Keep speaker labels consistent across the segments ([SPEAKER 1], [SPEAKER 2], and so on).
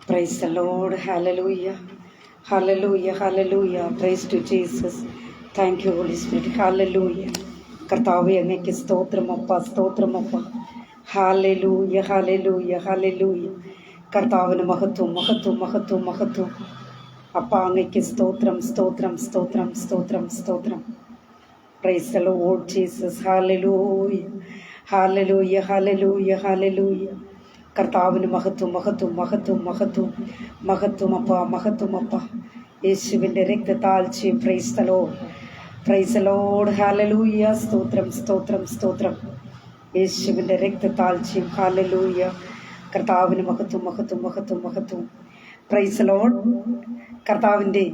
[SPEAKER 1] Praise the Lord. Hallelujah. Hallelujah. Hallelujah. Praise to Jesus. Thank you, Holy Spirit. Hallelujah. കർത്താവേ അങ്ങേക്ക് സ്തോത്രമപ്പ സ്തോത്രമപ്പ. Hallelujah hallelujah hallelujah. കർത്താവിന് മഹത്വം മഹത്വം മഹത്വം മഹത്വം. അപ്പ അങ്ങേക്ക് സ്തോത്രം സ്തോത്രം സ്തോത്രം സ്തോത്രം സ്തോത്രം. Price the Lord Jesus. Hallelujah hallelujah hallelujah hallelujah. കർത്താവിന് മഹത്വം മഹത്വം മഹത്വം മഹത്വം മഹത്വമപ്പ മഹത്വമപ്പ. യേശുവിൻ്റെ രക്തത്താൽ ചെയ്യും. Price the Lord price the Lord. Hallelujah. സ്തോത്രം സ്തോത്രം സ്തോത്രം. യേശുവിൻ്റെ രക്തത്താൽ ചെയ്യും. ഹാലലൂയ. കർത്താവിന് മഹത്വം മഹത്വം മഹത്വം മഹത്വം. Price the Lord. കർത്താവിൻ്റെ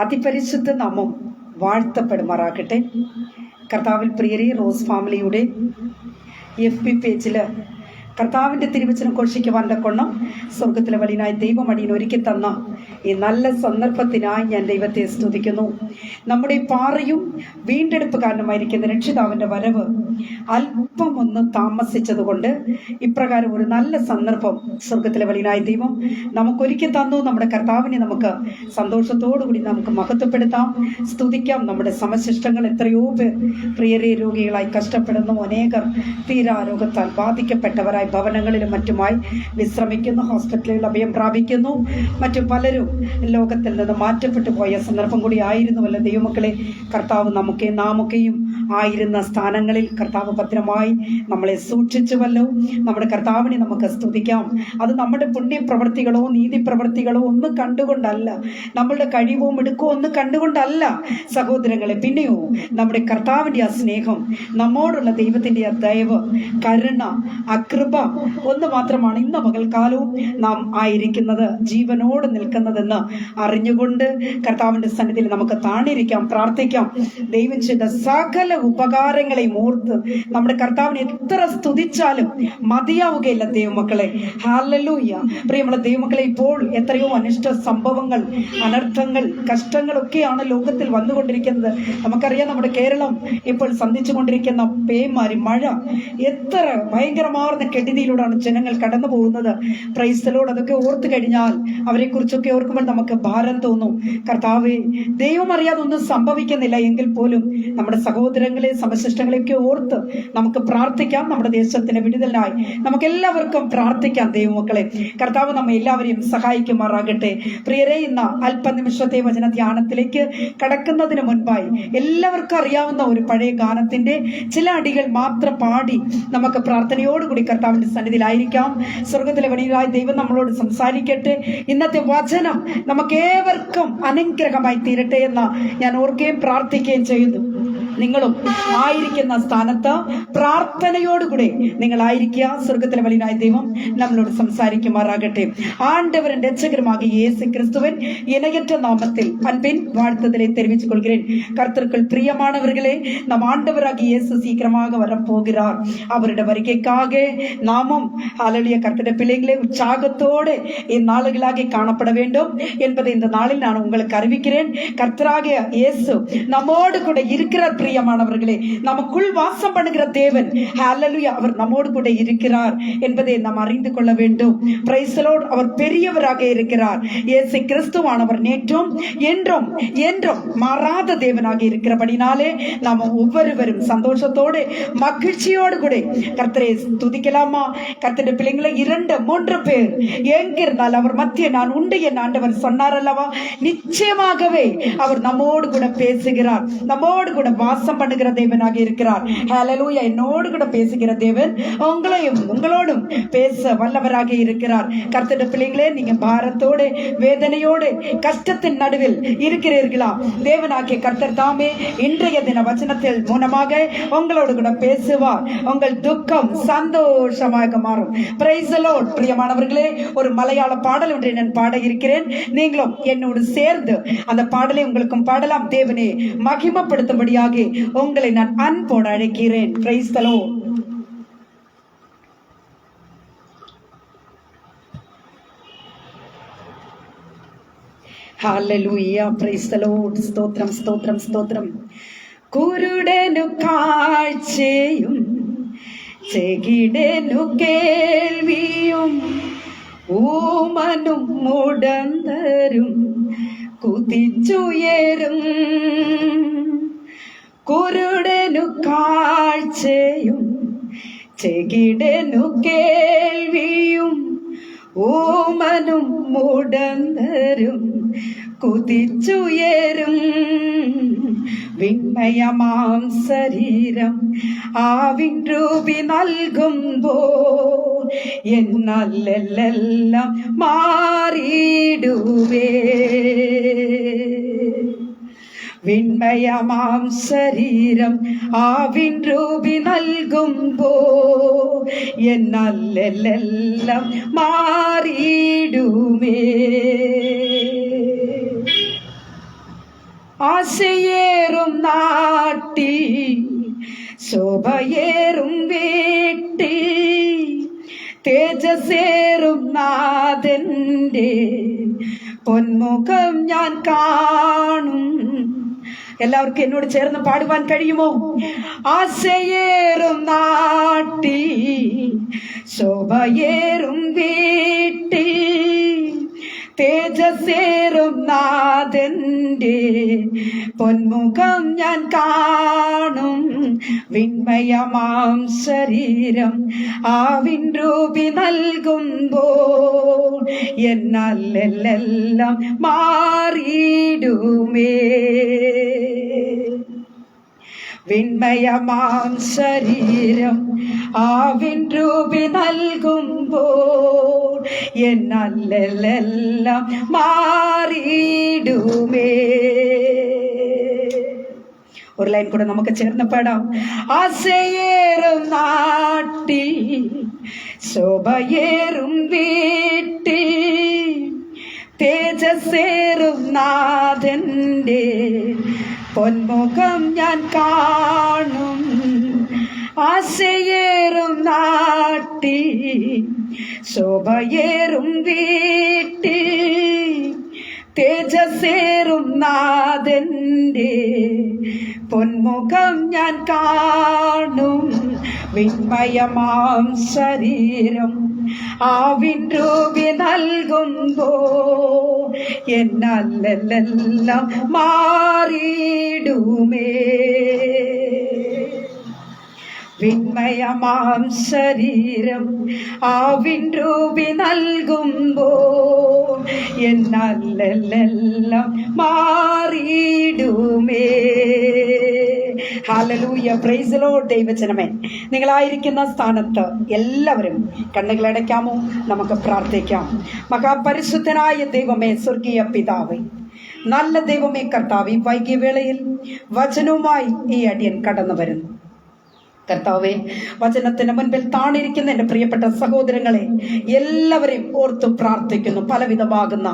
[SPEAKER 1] അതിപരിശുദ്ധ നാമം വാഴ്ത്തപ്പെടുമാറാകട്ടെ. കർത്താവിൽ പ്രിയരെ, റോസ് ഫാമിലിയുടെ FB പേജിൽ കർത്താവിൻ്റെ തിരുവചനം ഘോഷിക്കുവാൻ തക്കവണ്ണം സ്വർഗത്തിലെ വലിയനായ ദൈവം അടിയൻ ഒരുക്കി തന്ന ഈ നല്ല സന്ദർഭത്തിനായി ഞാൻ ദൈവത്തെ സ്തുതിക്കുന്നു. നമ്മുടെ പാറയും വീണ്ടെടുപ്പുകാരനുമായിരിക്കുന്ന രക്ഷിതാവിൻ്റെ വരവ് അല്പം ഒന്ന് താമസിച്ചതുകൊണ്ട് ഇപ്രകാരം ഒരു നല്ല സന്ദർഭം സ്വർഗത്തിലെ വലിയനായ ദൈവം നമുക്കൊരുക്കി തന്നു. നമ്മുടെ കർത്താവിനെ നമുക്ക് സന്തോഷത്തോടു കൂടി നമുക്ക് മഹത്വപ്പെടുത്താം, സ്തുതിക്കാം. നമ്മുടെ സമശിഷ്ടങ്ങൾ എത്രയോ പേർ പ്രിയരെ രോഗികളായി കഷ്ടപ്പെടുന്നു. അനേകർ തീരാരോഗത്താൽ ബാധിക്കപ്പെട്ടവരായി ഭവനങ്ങളിലും മറ്റുമായി വിശ്രമിക്കുന്നു, ഹോസ്പിറ്റലുകളിൽ അഭയം പ്രാപിക്കുന്നു. മറ്റു പലരും ലോകത്തിൽ നിന്ന് മാറ്റപ്പെട്ടു പോയ സന്ദർഭം കൂടി ആയിരുന്നുവല്ലോ ദൈവമക്കളെ. കർത്താവ് നാമൊക്കെയും ആയിരുന്ന സ്ഥാനങ്ങളിൽ കർത്താവ് ഭദ്രമായി നമ്മളെ സൂക്ഷിച്ചുവല്ലോ. നമ്മുടെ കർത്താവിനെ നമുക്ക് സ്തുതിക്കാം. അത് നമ്മുടെ പുണ്യപ്രവൃത്തികളോ നീതിപ്രവൃത്തികളോ ഒന്നും കണ്ടുകൊണ്ടല്ല, നമ്മളുടെ കഴിവോ മിടുക്കോ ഒന്നും കണ്ടുകൊണ്ടല്ല സഹോദരങ്ങളെ. പിന്നെയോ നമ്മുടെ കർത്താവിൻ്റെ ആ സ്നേഹം, നമ്മോടുള്ള ദൈവത്തിൻ്റെ ആ ദയവ്, കരുണ, അകൃപ ഒന്ന് മാത്രമാണ് ഇന്ന് പകൽക്കാലവും നാം ആയിരിക്കുന്നത്, ജീവനോട് നിൽക്കുന്നതെന്ന് അറിഞ്ഞുകൊണ്ട് കർത്താവിൻ്റെ സന്നിധിയിൽ നമുക്ക് താണിരിക്കാം, പ്രാർത്ഥിക്കാം. ദൈവം ചെയ്ത സകല ഉപകാരങ്ങളെയും ഓർത്ത് നമ്മുടെ കർത്താവിനെ എത്ര സ്തുതിച്ചാലും മതിയാവുകയില്ല ദൈവമക്കളെ. ഹല്ലേലൂയ. പ്രിയമുള്ള ദൈവമക്കളെ, ഇപ്പോൾ എത്രയോ അനിഷ്ട സംഭവങ്ങൾ, അനർത്ഥങ്ങൾ, കഷ്ടങ്ങളൊക്കെയാണ് ലോകത്തിൽ വന്നുകൊണ്ടിരിക്കുന്നത്. നമുക്കറിയാം, നമ്മുടെ കേരളം ഇപ്പോൾ സന്ധിച്ചു കൊണ്ടിരിക്കുന്ന പേമാരി, മഴ, എത്ര ഭയങ്കരമാർന്ന കെടുതിയിലൂടെയാണ് ജനങ്ങൾ കടന്നു പോകുന്നത്. Praise the Lord. അതൊക്കെ ഓർത്തു കഴിഞ്ഞാൽ, അവരെ കുറിച്ചൊക്കെ ഓർക്കുമ്പോൾ നമുക്ക് ഭാരം തോന്നും. കർത്താവേ, ദൈവം അറിയാതെ ഒന്നും സംഭവിക്കുന്നില്ല എങ്കിൽ പോലും നമ്മുടെ സഹോദരങ്ങളെ, സമശിഷ്ടങ്ങളെയൊക്കെ ഓർത്ത് നമുക്ക് പ്രാർത്ഥിക്കാം. നമ്മുടെ ദേശത്തിന് വിടുതലിനായി നമുക്ക് എല്ലാവർക്കും പ്രാർത്ഥിക്കാം ദൈവമക്കളെ. കർത്താവ് നമ്മെ എല്ലാവരെയും സഹായിക്കുമാറാകട്ടെ. പ്രിയരെ, ഇന്ന് അല്പനിമിഷത്തെ വചന ധ്യാനത്തിലേക്ക് കടക്കുന്നതിന് മുൻപായി എല്ലാവർക്കും അറിയാവുന്ന ഒരു പഴയ ഗാനത്തിന്റെ ചില അടികൾ മാത്രം പാടി നമുക്ക് പ്രാർത്ഥനയോടുകൂടി കർത്താവിന്റെ സന്നിധിയിലായിരിക്കാം. സ്വർഗത്തിലെ വലിയനായ ദൈവം നമ്മളോട് സംസാരിക്കട്ടെ. ഇന്നത്തെ വചനം നമുക്കേവർക്കും അനുഗ്രഹമായി തീരട്ടെ എന്ന് ഞാൻ ഓർക്കുകയും പ്രാർത്ഥിക്കുകയും ചെയ്യുന്നു. നിങ്ങളും ആയിരിക്കുന്ന സ്ഥാനത്ത് പ്രാർത്ഥനയോടുകൂടെ നിങ്ങളായിരിക്കുക. സ്വർഗത്തിലെ വലിയനായ ദൈവം നമ്മളോട് സംസാരിക്കുമാറാകട്ടെ. ആണ്ടവരൻ രക്ഷകരുമാകിയ இயேசு கிறிஸ்துவின் இணையற்ற நாமத்தில் அன்பின் வாழ்த்துதலை தெரிவித்துக் கொள்கிறேன். கர்த்தருக்குள் பிரியமானவர்களே, நம் ஆண்டவராகிய இயேசு சீக்கிரமாக வரப்போகிறார். அவருடைய வருகைக்காக நாமும் ஹல்லேலூயா கர்த்தருடைய பிள்ளைகளே உற்சாகத்தோடு இந்நாளுகளாக காணப்பட வேண்டும் என்பதை இந்த நாளில் நான் உங்களுக்கு அறிவிக்கிறேன். கர்த்தராகிய இயேசு நம்மோடு கூட இருக்கிறார். பிரியமானவர்களே, நமக்குள் வாசம் பண்ணுகிற தேவன், ஹல்லேலூயா, அவர் நம்மோடு கூட இருக்கிறார் என்பதை நாம் அறிந்து கொள்ள வேண்டும். Praise the Lord. அவர் பெரியவராக இருக்கிறார். இயேசு கிறிஸ்துவானவர் நேற்றும் என்றும் என்றும் மாறாத தேவனாக இருக்கிறபடினாலே நாம் ஒவ்வொருவரும் சந்தோஷத்தோடு மகிழ்ச்சியோடு கூட கர்த்தரை துதிக்கலாமா? கர்த்தருடைய பிள்ளைங்களை 2-3 பேர் எங்கிருந்தால் அவர் மத்திய நான் உண்டு என் ஆண்டவர் சொன்னார் அல்லவா? நிச்சயமாகவே அவர் நம்மோடு கூட பேசுகிறார், நம்மோடு கூட வாசம் பண்ணுகிற தேவனாக இருக்கிறார். ஹல்லேலூயா. என்னோடு கூட பேசுகிற தேவன் உங்களோடும் பேச வல்லவராக இருக்கிறார். கர்த்தருடைய பிள்ளைகளே, நீங்க பாரத்தோடு, வேதனையோடு, கஷ்டத்தின் நடுவில் இருக்கிறீர்களா? தேவனாகிய கர்த்தர் தாமே இன்றைய தின வசனத்தில் மூலமாக உங்களோடு கூட பேசுவார். உங்கள் துக்கம் சந்தோஷமாக மாறும். Praise the Lord. பிரியமானவர்களே, ஒரு மலையாள பாடல் ஒன்றை நான் பாட இருக்கிறேன். நீங்களும் என்னோடு சேர்ந்து அந்த பாடலை உங்களுக்கும் பாடலாம். தேவனே மகிமைப்படுத்தும்படியாக உங்களை நான் அன்போடு அழைக்கிறேன். Praise the Lord. Hallelujah. Praise the Lord. സ്തോത്രം സ്തോത്രം സ്തോത്രം. കുരുടനു കാഴ്ചയും ചെകിടനു കേൾവിയും ഊമനും മുടന്തരും കുതിച്ചുയരും, കുരുടനു കാഴ്ചയും ചെകിടനു കേൾവിയും, ഊമനും മുടന്തരും കുതിച്ചുയരും. വിണ്മയമാം ശരീരം ആവിൻ രൂപി നൽകുമ്പോൾ എന്നല്ലെല്ലാം മാറിയിടുവേ. വിണ്മയമാം ശരീരം ആവിൻ രൂപി നൽകുമ്പോ എന്നല്ലെല്ലാം മാറിയിടുമേ. ആശയേറും നാട്ടിൽ ശോഭയേറും വീട്ടിൽ തേജസ്സേറും നാഥന്റെ പൊന്മുഖം ഞാൻ കാണും. എല്ലാവർക്കും എന്നോട് ചേർന്ന് പാടുവാൻ കഴിയുമോ? ആശയേറും നാട്ടിൽ ശോഭയേറും വീട്ടിൽ തേജസ്സേറും നാഥന്റെ പൊന്മുഖം ഞാൻ കാണും. വിണ്മയമാം ശരീരം ആവിൻ രൂപി നൽകുമ്പോൾ എന്നല്ലെല്ലാം മാറിയിടുമേ. വിണ്മയമാം ശരീരം ആവിൻ രൂപി നൽകുമ്പോൾ എന്നല്ലെല്ലാം മാറിയിടുമേ. ഒരു ലൈൻ കൂടെ നമുക്ക് ചേർന്ന് പാടാം. ആശയേറും നാട്ടിൽ ശോഭയേറും വീട്ടിൽ തേജസ്സേറും നാഥന്റെ പൊന്മുഖം ഞാൻ കാണും. ആശയേറും നാട്ടിൽ ശോഭയേറും വീട്ടിൽ തേജസ്സേറും നാഥന്റെ പൊന്മുഖം ഞാൻ കാണും. വിണ്മയമാം ശരീരം ആവിൻ രൂപി നൽകുമ്പോ എന്നല്ലെല്ലാം മാറിയിടുമേ. വിണ്മയമാം ശരീരം ആവിൻ രൂപി നൽകുമ്പോ എന്നല്ലെല്ലാം മാറിയിടുമേ. Hallelujah, praise the Lord. ദൈവജനമേ, നിങ്ങളായിരിക്കുന്ന സ്ഥാനത്ത് എല്ലാവരും കണ്ണുകളടയ്ക്കാമോ? നമുക്ക് പ്രാർത്ഥിക്കാം. മഹാപരിശുദ്ധനായ ദൈവമേ, സ്വർഗീയ പിതാവേ, നല്ല ദൈവമേ കർത്താവേ, വൈകിയ വേളയിൽ വചനവുമായി ഈ അടിയൻ കടന്നു വരുന്നു. കർത്താവേ, വചനത്തിന് മുൻപിൽ താണിരിക്കുന്ന എൻ്റെ പ്രിയപ്പെട്ട സഹോദരങ്ങളെ എല്ലാവരെയും ഓർത്തു പ്രാർത്ഥിക്കുന്നു. പലവിധമാകുന്ന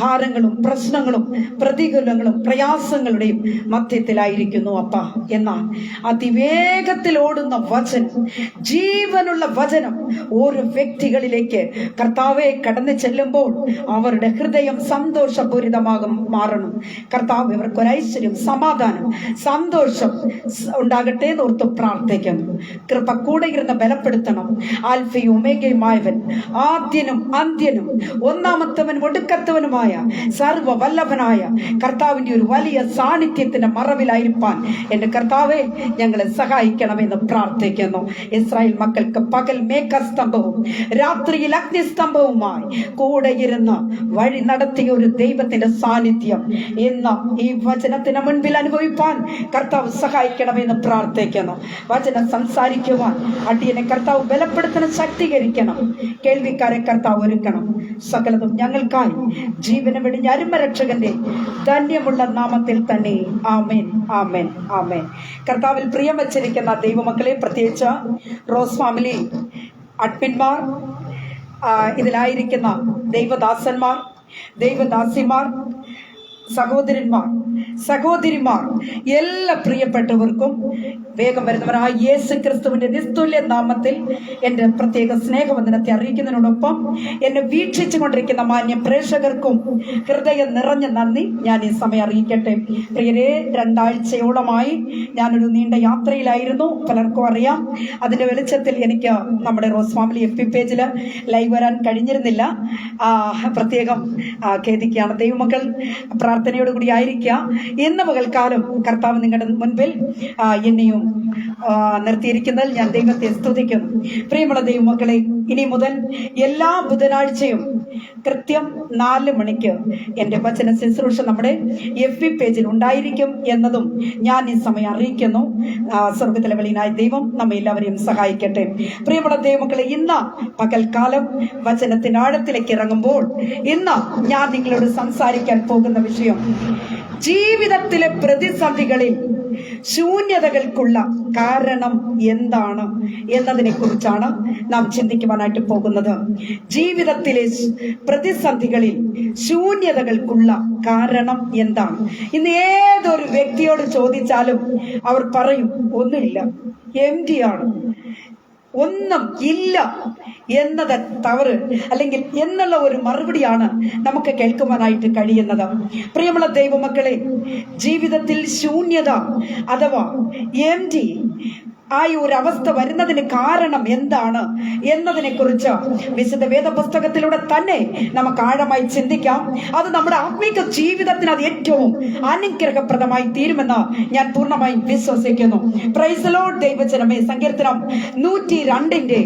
[SPEAKER 1] ഭാരങ്ങളും പ്രശ്നങ്ങളും പ്രതികൂലങ്ങളും പ്രയാസങ്ങളുടെയും മധ്യത്തിലായിരിക്കുന്നു അപ്പ. എന്നാൽ അതിവേഗത്തിൽ ഓടുന്ന വചനം, ജീവനുള്ള വചനം ഓരോ വ്യക്തികളിലേക്ക് കർത്താവെ കടന്നു ചെല്ലുമ്പോൾ അവരുടെ ഹൃദയം സന്തോഷപൂരിതമാകും മാറണം. കർത്താവ് ഇവർക്കൊരു ഐശ്വര്യം, സമാധാനം, സന്തോഷം ഉണ്ടാകട്ടെ എന്ന് ഓർത്ത് പ്രാർത്ഥിക്കുന്നു. കൃപ കൂടെ ഇരുന്ന് ബലപ്പെടുത്തണം. ആൽഫയും ഒമേഗയുമായവൻ, ആദ്യനും അന്ത്യനും, ഒന്നാമത്തവനും ഒടുക്കത്തവനുമായ സർവ്വ വല്ലഭനായ കർത്താവിന്റെ ഒരു വലിയ സാന്നിധ്യത്തിന്റെ മറവിലായിരിക്കാൻ എന്റെ കർത്താവെ ഞങ്ങളെ സഹായിക്കണമെന്ന് പ്രാർത്ഥിക്കുന്നു. ഇസ്രായേൽ മക്കൾക്ക് പകൽ മേഘസ്തംഭവും രാത്രിയിൽ അഗ്നിസ്തംഭവുമായി കൂടെ ഇരുന്ന് വഴി നടത്തിയ ഒരു ദൈവത്തിന്റെ സാന്നിധ്യം ഇന്ന് ഈ വചനത്തിന് മുൻപിൽ അനുഭവിപ്പാൻ കർത്താവ് സഹായിക്കണമെന്ന് പ്രാർത്ഥിക്കുന്നു. വചനം സംസാരിക്കുവാൻ അടിയനെ കർത്താവ് ബലപ്പെടുത്തണം, ശക്തീകരിക്കണം. കേൾവിക്കാരെ കർത്താവ് ഒരുക്കണം. സകലതും ഞങ്ങൾക്കായി ജീവനം വെടിഞ്ഞ അരുമരക്ഷകന്റെ ധന്യമുള്ള നാമത്തിൽ തന്നെ ആമേൻ, ആമേൻ, ആമേൻ. കർത്താവിൽ പ്രിയം വച്ചിരിക്കുന്ന ദൈവമക്കളെ, പ്രത്യേകിച്ച് റോസ് ഫാമിലി അഡ്മിന്മാർ, ഇതിലായിരിക്കുന്ന ദൈവദാസന്മാർ, ദൈവദാസിമാർ, സഹോദരന്മാർ, സഹോദരിമാർ, എല്ലാ പ്രിയപ്പെട്ടവർക്കും വേഗം വരുന്നവരായ യേശു ക്രിസ്തുവിന്റെ നിസ്തുല്യ നാമത്തിൽ എൻ്റെ പ്രത്യേക സ്നേഹവന്ദനത്തെ അറിയിക്കുന്നതിനോടൊപ്പം എന്നെ വീക്ഷിച്ചു കൊണ്ടിരിക്കുന്ന മാന്യ പ്രേക്ഷകർക്കും ഹൃദയം നിറഞ്ഞ നന്ദി ഞാൻ ഈ സമയം അറിയിക്കട്ടെ. പ്രിയരെ, 2 ആഴ്ചയോളമായി ഞാനൊരു നീണ്ട യാത്രയിലായിരുന്നു. പലർക്കും അറിയാം. അതിന്റെ വെളിച്ചത്തിൽ എനിക്ക് നമ്മുടെ റോസ് ഫാമിലി FB പേജിൽ ലൈവ് വരാൻ കഴിഞ്ഞിരുന്നില്ല. പ്രത്യേകം ഖേദിക്കുകയാണ്. ദൈവമക്കൾ പ്രാർത്ഥനയോടുകൂടി ആയിരിക്കുക. ഇന്ന് പകൽക്കാലം കർത്താവ് നിങ്ങളുടെ മുൻപിൽ എന്നെയും നിർത്തിയിരിക്കുന്നതിൽ ഞാൻ ദൈവത്തെ സ്തുതിക്കുന്നു. പ്രിയമുള്ള ദൈവമക്കളെ, ഇനി മുതൽ എല്ലാ ബുധനാഴ്ചയും കൃത്യം 4 മണിക്ക് എൻ്റെ വചന ശുശ്രൂഷ നമ്മുടെ FB പേജിൽ ഉണ്ടായിരിക്കും എന്നതും ഞാൻ ഈ സമയം അറിയിക്കുന്നു. സ്വർഗത്തിലെ വെളിയനായ ദൈവം നമ്മെ എല്ലാവരെയും സഹായിക്കട്ടെ. പ്രിയമുള്ള ദൈവമക്കളെ, ഇന്ന് പകൽക്കാലം വചനത്തിന്റെ ആഴത്തിലേക്ക് ഇറങ്ങുമ്പോൾ ഇന്ന് ഞാൻ നിങ്ങളോട് സംസാരിക്കാൻ പോകുന്ന വിഷയം ജീവിതത്തിലെ പ്രതിസന്ധികളിൽ ശൂന്യതകൾക്കുള്ള കാരണം എന്താണ് എന്നതിനെ കുറിച്ചാണ് നാം ചിന്തിക്കുവാനായിട്ട് പോകുന്നത്. ജീവിതത്തിലെ പ്രതിസന്ധികളിൽ ശൂന്യതകൾക്കുള്ള കാരണം എന്താണ്? ഇന്ന് ഏതൊരു വ്യക്തിയോട് ചോദിച്ചാലും അവർ പറയും, ഒന്നുമില്ല, എംപ്റ്റി ആണ്, ഒന്നും ഇല്ല എന്നത് തവറ് അല്ലെങ്കിൽ എന്നുള്ള ഒരു മറുപടിയാണ് നമുക്ക് കേൾക്കുവാനായിട്ട് കഴിയുന്നത്. പ്രിയമുള്ള ദൈവമക്കളെ, ജീവിതത്തിൽ ശൂന്യത അഥവാ എംപ്റ്റി ഒരു അവസ്ഥ വരുന്നതിന് കാരണം എന്താണ് എന്നതിനെ കുറിച്ച് വിശുദ്ധ വേദപുസ്തകത്തിലൂടെ തന്നെ നമുക്ക് ആഴമായി ചിന്തിക്കാം. അത് നമ്മുടെ ആത്മീക ജീവിതത്തിന് അത് ഏറ്റവും അനുഗ്രഹപ്രദമായി തീരുമെന്ന് ഞാൻ പൂർണ്ണമായും വിശ്വസിക്കുന്നു. Price the Lord. ദൈവജനമേ, സങ്കീർത്തനം 102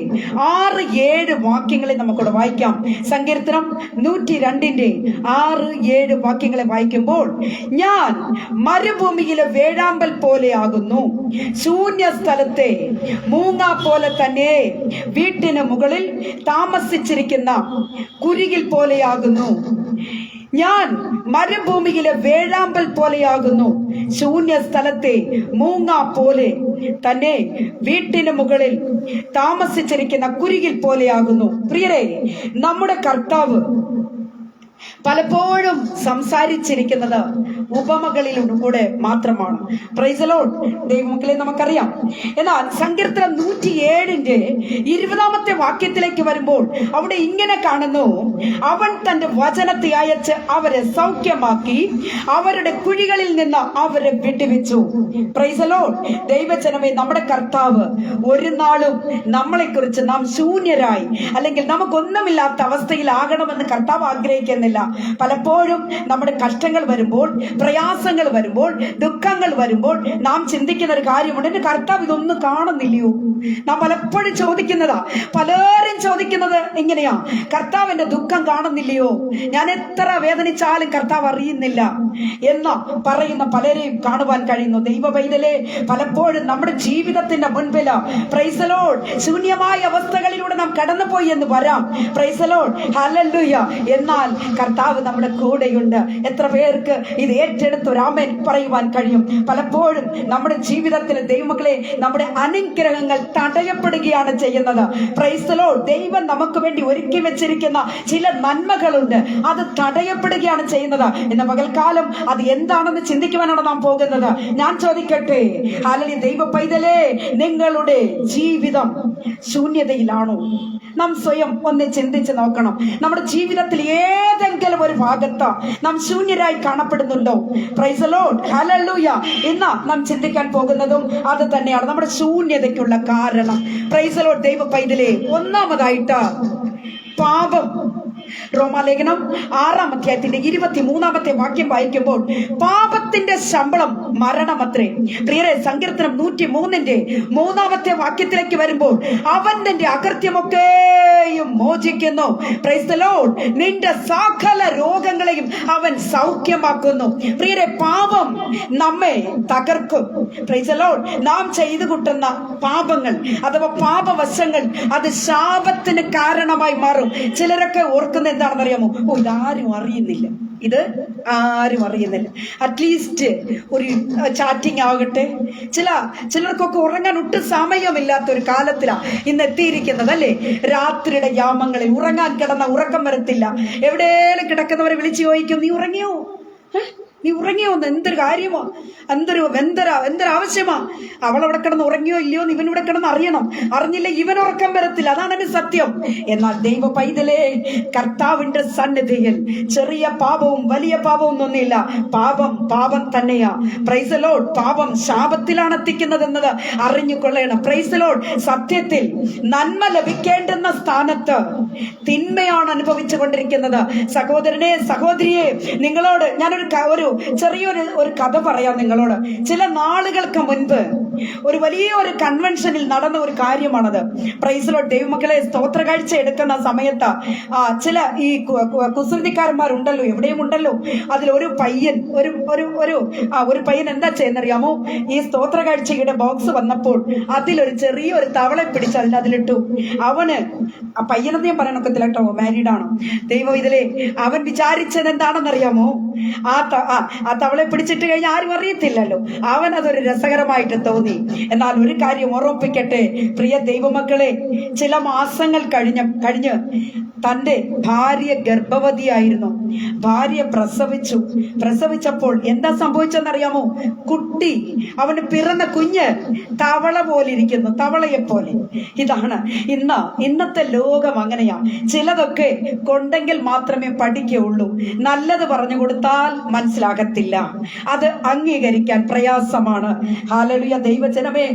[SPEAKER 1] 6-7 വാക്യങ്ങളെ നമുക്കിവിടെ വായിക്കാം. സങ്കീർത്തനം 102 6-7 വാക്യങ്ങളെ വായിക്കുമ്പോൾ, ഞാൻ മരുഭൂമിയിലെ വേഴാമ്പൽ പോലെയാകുന്നു, ശൂന്യ സ്ഥലത്ത് മൂങ്ങ പോലെ തന്നെ, വീട്ടിന് മുകളിൽ താമസിച്ചിരിക്കുന്ന കുരുകിൽ പോലെയാകുന്നു. ഞാൻ മരുഭൂമിയിലെ വേഴാമ്പൽ പോലെയാകുന്നു, ശൂന്യ സ്ഥലത്തെ മൂങ്ങ പോലെ തന്നെ, വീട്ടിന് മുകളിൽ താമസിച്ചിരിക്കുന്ന കുരുകിൽ പോലെയാകുന്നു. പ്രിയരെ, നമ്മുടെ കർത്താവ് പലപ്പോഴും സംസാരിച്ചിരിക്കുന്നത് ഉപമകളിലൂടെ മാത്രമാണ്. Price the lord. ദൈവമക്കളെ, നമുക്കറിയാം. എന്നാൽ സങ്കീർത്തനം 107 20 വാക്യത്തിലേക്ക് വരുമ്പോൾ അവിടെ ഇങ്ങനെ കാണുന്നു, അവൻ തന്റെ വചനത്തെ അയച്ച് അവരെ സൗഖ്യമാക്കി, അവരുടെ കുഴികളിൽ നിന്ന് അവരെ വിടുവിച്ചു. Price the Lord. ദൈവജനമേ, നമ്മുടെ കർത്താവ് ഒരു നാളും നമ്മളെ കുറിച്ച് നാം ശൂന്യരായി അല്ലെങ്കിൽ നമുക്കൊന്നുമില്ലാത്ത അവസ്ഥയിലാകണമെന്ന് കർത്താവ് ആഗ്രഹിക്കുന്നില്ല. പലപ്പോഴും നമ്മുടെ കഷ്ടങ്ങൾ വരുമ്പോൾ, പ്രയാസങ്ങൾ വരുമ്പോൾ, ദുഃഖങ്ങൾ വരുമ്പോൾ നാം ചിന്തിക്കുന്ന ഒരു കാര്യമുണ്ട്, എന്റെ കർത്താവ് ഇതൊന്നും കാണുന്നില്ലയോ? നാം പലപ്പോഴും ചോദിക്കുന്നതാ. പലരും ചോദിക്കുന്നത് എങ്ങനെയാ, കർത്താവിന്റെ ദുഃഖം കാണുന്നില്ലയോ? ഞാൻ എത്ര വേദനിച്ചാലും കർത്താവ് അറിയുന്നില്ല എന്ന് പറയുന്ന പലരെയും കാണുവാൻ കഴിയുന്നു. ദൈവ പൈതലേ, പലപ്പോഴും നമ്മുടെ ജീവിതത്തിന്റെ മുൻപില് പ്രൈസ് ദി ലോർഡ് ശൂന്യമായ അവസ്ഥകളിലൂടെ നാം കടന്നുപോയി എന്ന് വരാം. Price the Lord. ഹല്ലേലൂയ. എന്നാൽ കർത്താവ് നമ്മുടെ കൂടെയുണ്ട്. എത്ര പേർക്ക് ഇത് ഏറ്റെടുത്ത് ഒരു ആമേൻ പറയുവാൻ കഴിയും? പലപ്പോഴും നമ്മുടെ ജീവിതത്തിലെ ദൈവമക്കളെ, നമ്മുടെ അനുഗ്രഹങ്ങൾ തടയപ്പെടുകയാണ് ചെയ്യുന്നത്. Price the Lord. ദൈവം നമുക്ക് വേണ്ടി ഒരുക്കി വെച്ചിരിക്കുന്ന ചില നന്മകളുണ്ട്, അത് തടയപ്പെടുകയാണ് ചെയ്യുന്നത്. ഇന്ന് പകൽക്കാലം അത് എന്താണെന്ന് ചിന്തിക്കുവാനാണ് നാം പോകുന്നത്. ഞാൻ ചോദിക്കട്ടെ, അല്ലെങ്കിൽ ദൈവ പൈതലേ, നിങ്ങളുടെ ജീവിതം ശൂന്യതയിലാണോ? നാം സ്വയം ഒന്ന് ചിന്തിച്ച് നോക്കണം. നമ്മുടെ ജീവിതത്തിൽ ഏതെങ്കിലും ഒരു ഭാഗത്ത് നാം ശൂന്യരായി കാണപ്പെടുന്നുണ്ടോ? Praise the Lord. ഹല്ലേലൂയ. ഇന്ന് നാം ചിന്തിക്കാൻ പോകുന്നതും അത് തന്നെയാണ്, നമ്മുടെ ശൂന്യതയ്ക്കുള്ള കാരണം. Praise the Lord. ദൈവ പൈതലേ, ഒന്നാമതായിട്ട് പാപം. റോമാലേഖനം 6-ാം അധ്യായത്തിന്റെ 23-ാമത്തെ വാക്യം വായിക്കുമ്പോൾ, പാപത്തിന്റെ ശമ്പളം മരണമത്രേ. പ്രിയരെ, സങ്കീർത്തനം 103 3-ാമത്തെ വാക്യത്തിലേക്ക് വരുമ്പോൾ, അവൻ തന്റെ അകൃത്യമൊക്കെയും മോചിക്കുന്നു. Praise the Lord. നിന്റെ സകല രോഗങ്ങളെയും അവൻ സൗഖ്യമാക്കുന്നു. പ്രിയരെ, പാപം നമ്മെ തകർക്കും. Praise the Lord. നാം ചെയ്തു കൂട്ടുന്ന പാപങ്ങൾ അഥവാ പാപവശങ്ങൾ അത് ശാപത്തിന് കാരണമായി മാറും. ചിലരൊക്കെ ഓർക്കുന്ന എന്താണെന്നറിയാമോ? ഇതാരും അറിയുന്നില്ല, ഇത് ആരും അറിയുന്നില്ല. അറ്റ്ലീസ്റ്റ് ഒരു ചാറ്റിംഗ് ആകട്ടെ. ചിലർക്കൊക്കെ ഉറങ്ങാൻ ഒട്ടും സമയമില്ലാത്ത ഒരു കാലത്തിലാണ് ഇന്ന് എത്തിയിരിക്കുന്നത്, അല്ലേ? രാത്രിയുടെ യാമങ്ങളിൽ ഉറങ്ങാൻ കിടന്ന ഉറക്കം വരത്തില്ല. എവിടെയെങ്കിലും കിടക്കുന്നവരെ വിളിച്ചു ചോദിക്കും, നീ ഉറങ്ങിയോ? നീ ഉറങ്ങിയോ എന്ന്? എന്തൊരു കാര്യമോ, എന്തൊരാവശ്യമാ. അവൾ അവിടെ കിടന്ന് ഉറങ്ങിയോ ഇല്ലയോ എന്ന് ഇവൻ ഇവിടെ കിടന്ന് അറിയണം. അറിഞ്ഞില്ല ഇവൻ ഉറക്കം വരത്തില്ല. അതാണ് എന്റെ സത്യം. എന്നാൽ ദൈവ പൈതലേ, കർത്താവിന്റെ സന്നിധിയിൽ ചെറിയ പാപവും വലിയ പാപവും ഒന്നുമില്ല. പാപം തന്നെയാ. Praise the Lord. പാപം ശാപത്തിലാണ് എത്തിക്കുന്നതെന്നത് അറിഞ്ഞുകൊള്ളണം. Praise the Lord. സത്യത്തിൽ നന്മ ലഭിക്കേണ്ടുന്ന സ്ഥാനത്ത് തിന്മയാണ് അനുഭവിച്ചു കൊണ്ടിരിക്കുന്നത്. സഹോദരനെ, സഹോദരിയെ, നിങ്ങളോട് ഞാനൊരു ചെറിയൊരു കഥ പറയാം നിങ്ങളോട്. ചില നാളുകൾക്ക് മുൻപ് ഒരു വലിയൊരു കൺവെൻഷനിൽ നടന്ന ഒരു കാര്യമാണത്. Price the lord. ദൈവമക്കളെ, സ്തോത്ര കാഴ്ച എടുക്കുന്ന സമയത്ത് ചില ഈ കുസൃതിക്കാരന്മാരുണ്ടല്ലോ, എവിടെയും ഉണ്ടല്ലോ. അതിലൊരു പയ്യൻ ഒരു പയ്യൻ എന്താ ചെയ്യുന്നറിയാമോ? ഈ സ്തോത്ര കാഴ്ചയുടെ ബോക്സ് വന്നപ്പോൾ അതിലൊരു ചെറിയൊരു തവളെ പിടിച്ച് അതിലിട്ടു. അവന് ആ പയ്യനെന്ന് ഞാൻ പറയാനൊക്കത്തില്ല കേട്ടോ, മാരീഡാണോ. ദൈവം ഇതിലെ അവൻ വിചാരിച്ചത് എന്താണെന്നറിയാമോ? ആ തവളെ പിടിച്ചിട്ട് കഴിഞ്ഞാൽ ആരും അറിയത്തില്ലല്ലോ. അവൻ അതൊരു രസകരമായിട്ട് തോന്നി. എന്നാൽ ഒരു കാര്യം ഓർമ്മിപ്പിക്കട്ടെ പ്രിയ ദൈവമക്കളെ, ചില മാസങ്ങൾ കഴിഞ്ഞ് തന്റെ ഭാര്യ ഗർഭവതിയായിരുന്നു. ഭാര്യ പ്രസവിച്ചപ്പോൾ എന്താ സംഭവിച്ചെന്നറിയാമോ? കുട്ടി, അവന് പിറന്ന കുഞ്ഞ് തവള പോലെ ഇരിക്കുന്നു, തവളയെ പോലെ. ഇതാണ് ഇന്നത്തെ ലോകം. അങ്ങനെയാ. ചിലതൊക്കെ കൊണ്ടെങ്കിൽ മാത്രമേ പഠിക്കുകയുള്ളൂ. നല്ലത് പറഞ്ഞു കൊടുത്താൽ മനസ്സിലാകത്തില്ല. അത് അംഗീകരിക്കാൻ പ്രയാസമാണ്. ഹല്ലേലൂയ. ദൈവജനമേ,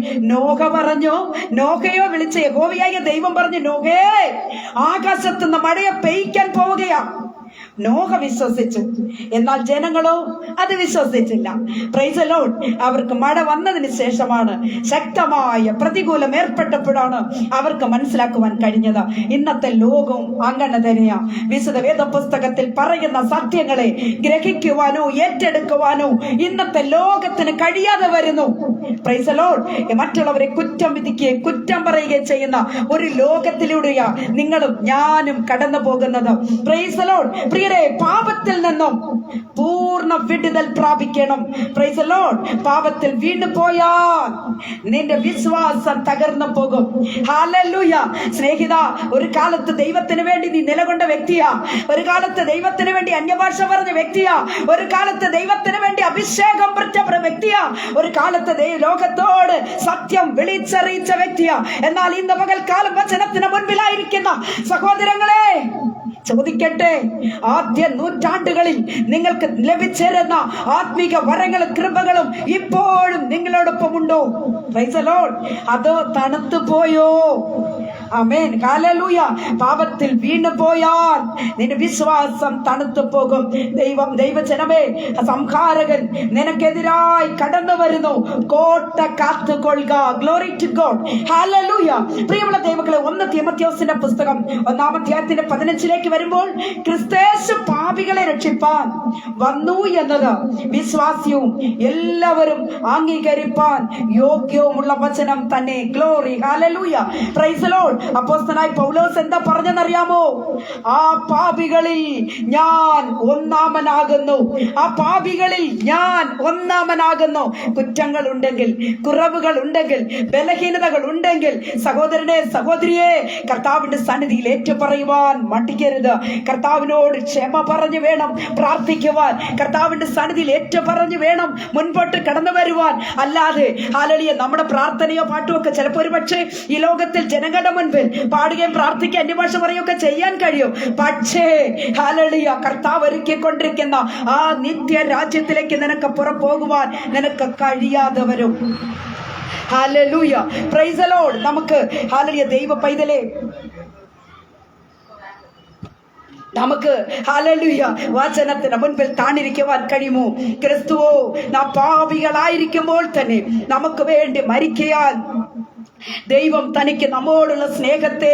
[SPEAKER 1] നോഹയോ വിളിച്ച യഹോവയായ ദൈവം പറഞ്ഞു, നോഹേ, ആകാശത്തുനിന്ന് മഴയെ പെയ്യ്ക്കാൻ പോവുകയാ. നോഹ വിശ്വസിച്ചു. എന്നാൽ ജനങ്ങളോ അത് വിശ്വസിച്ചില്ല. Price the Lord. അവർക്ക് മഴ വന്നതിന് ശേഷമാണ്, ശക്തമായ പ്രതികൂലം ഏർപ്പെട്ടപ്പോഴാണ് അവർക്ക് മനസ്സിലാക്കുവാൻ കഴിഞ്ഞത്. ഇന്നത്തെ ലോകവും അങ്ങനെ തന്നെയാ. വിശുദ്ധ വേദപുസ്തകത്തിൽ പറയുന്ന സത്യങ്ങളെ ഗ്രഹിക്കുവാനോ ഏറ്റെടുക്കുവാനോ ഇന്നത്തെ ലോകത്തിന് കഴിയാതെ വരുന്നു. Price the Lord. മറ്റുള്ളവരെ കുറ്റം വിധിക്കുകയും കുറ്റം പറയുകയും ചെയ്യുന്ന ഒരു ലോകത്തിലൂടെയാ നിങ്ങളും ഞാനും കടന്നു പോകുന്നത്. Praise the Lord. പ്രിയരെ, പാപത്തിൽ നിന്നും പൂർണ്ണ വിടുതൽ പ്രാപിക്കണം. Praise the Lord. പാപത്തിൽ വീണു പോയാൽ നിന്റെ വിശ്വാസം തകർന്നു പോകും. ഹല്ലേലൂയ. സ്നേഹിത, ഒരു കാലത്ത് ദൈവത്തിന് വേണ്ടി നീ നിലകൊണ്ട വ്യക്തിയാ. ഒരു കാലത്ത് ദൈവത്തിന് വേണ്ടി അന്യഭാഷ പറഞ്ഞ വ്യക്തിയാ. ഒരു കാലത്ത് ദൈവത്തിന് വേണ്ടി അഭിഷേകം പറ്റ വ്യക്തിയാ. ഒരു കാലത്ത് ലോകത്തോട് സത്യം വിളിച്ചറിയിച്ച വ്യക്തിയാ. എന്നാൽ ഇന്ന് പകൽക്കാലം വചനത്തിന് മുൻപിലായിരിക്കുന്ന സഹോദരങ്ങളെ, ചോദിക്കട്ടെ, ആദ്യ നൂറ്റാണ്ടുകളിൽ നിങ്ങൾക്ക് ലഭിച്ചിരുന്ന ആത്മീക വരങ്ങളും കൃപകളും ഇപ്പോഴും നിങ്ങളോടൊപ്പം ഉണ്ടോ? Price the Lord. അതോ തണുത്തു പോയോ? ആമേൻ. ഹല്ലേലൂയ. പാപത്തിൽ വീണു പോയാൽ നിന്റെ വിശ്വാസം തണുത്തു പോകും. ദൈവജനമേ, സംഹാരകൻ നിനക്കെതിരായി കടന്നു വരുന്നു. കോട്ട കാത്തുകൊള്ളുക. Glory to God. ഹല്ലേലൂയ. പ്രിയമുള്ള ദൈവമക്കളെ, 1 തീമോഥെയോസിന്റെ പുസ്തകം 1-ാം അധ്യായത്തിന്റെ 15 വരുമ്പോൾ ക്രിസ്തേശു പാപികളെ രക്ഷിപ്പാൻ വന്നു എന്നത് വിശ്വാസിയും എല്ലാവരും അംഗീകരിപ്പാൻ യോഗ്യവുമുള്ള വചനം തന്നെ. Glory. Hallelujah. Praise the Lord. അപ്പോസ്തലനായ പൗലോസ് എന്താ പറഞ്ഞെന്നറിയാമോ? ആ പാപികളിൽ ഞാൻ ഒന്നാമനാകുന്നു. ആ പാപികളിൽ ഞാൻ ഒന്നാമനാകുന്നു. കുറ്റങ്ങൾ ഉണ്ടെങ്കിൽ, കുറവുകൾ ഉണ്ടെങ്കിൽ, ബലഹീനതകൾ ഉണ്ടെങ്കിൽ, സഹോദരനെ, സഹോദരിയെ, കർത്താവിന്റെ സന്നിധിയിൽ ഏറ്റുപറയുവാൻ മടിക്കരുത്. കർത്താവിനോട് ക്ഷമ പറഞ്ഞു വേണം പ്രാർത്ഥിക്കുവാൻ. കർത്താവിന്റെ സന്നിധിയിൽ ഏറ്റുപറഞ്ഞു വേണം മുൻപോട്ട് കടന്നു വരുവാൻ. അല്ലാതെ ഹല്ലേലൂയ, നമ്മുടെ പ്രാർത്ഥനയോ പാട്ടോ ഒക്കെ ചിലപ്പോൾ ഒരു പക്ഷേ ഈ ലോകത്തിൽ ജനങ്ങളുടെ മുൻപിൽ പാടുകയും പ്രാർത്ഥിക്കുകയും അന്യഭാഷ പറയുകയൊക്കെ ചെയ്യാൻ കഴിയും. പക്ഷേ ഹല്ലേലൂയ, കർത്താവ് ഒരുക്കിക്കൊണ്ടിരിക്കുന്ന ആ നിത്യ രാജ്യത്തിലേക്ക് നിനക്ക് പുറപ്പോകുവാൻ നിനക്ക് കഴിയാതെ വരും. ഹല്ലേലൂയ. Praise the Lord. നമുക്ക് ഹല്ലേലൂയ, ദൈവ പൈതലേ, നമുക്ക് ഹല്ലേലൂയ വചനത്തിന് മുൻപിൽ താണിരിക്കുവാൻ കഴിയുമോ? ക്രിസ്തുവോ നാം പാപികളായിരിക്കുമ്പോൾ തന്നെ നമുക്ക് വേണ്ടി മരിക്കയാൽ ദൈവം തനിക്ക് നമ്മോടുള്ള സ്നേഹത്തെ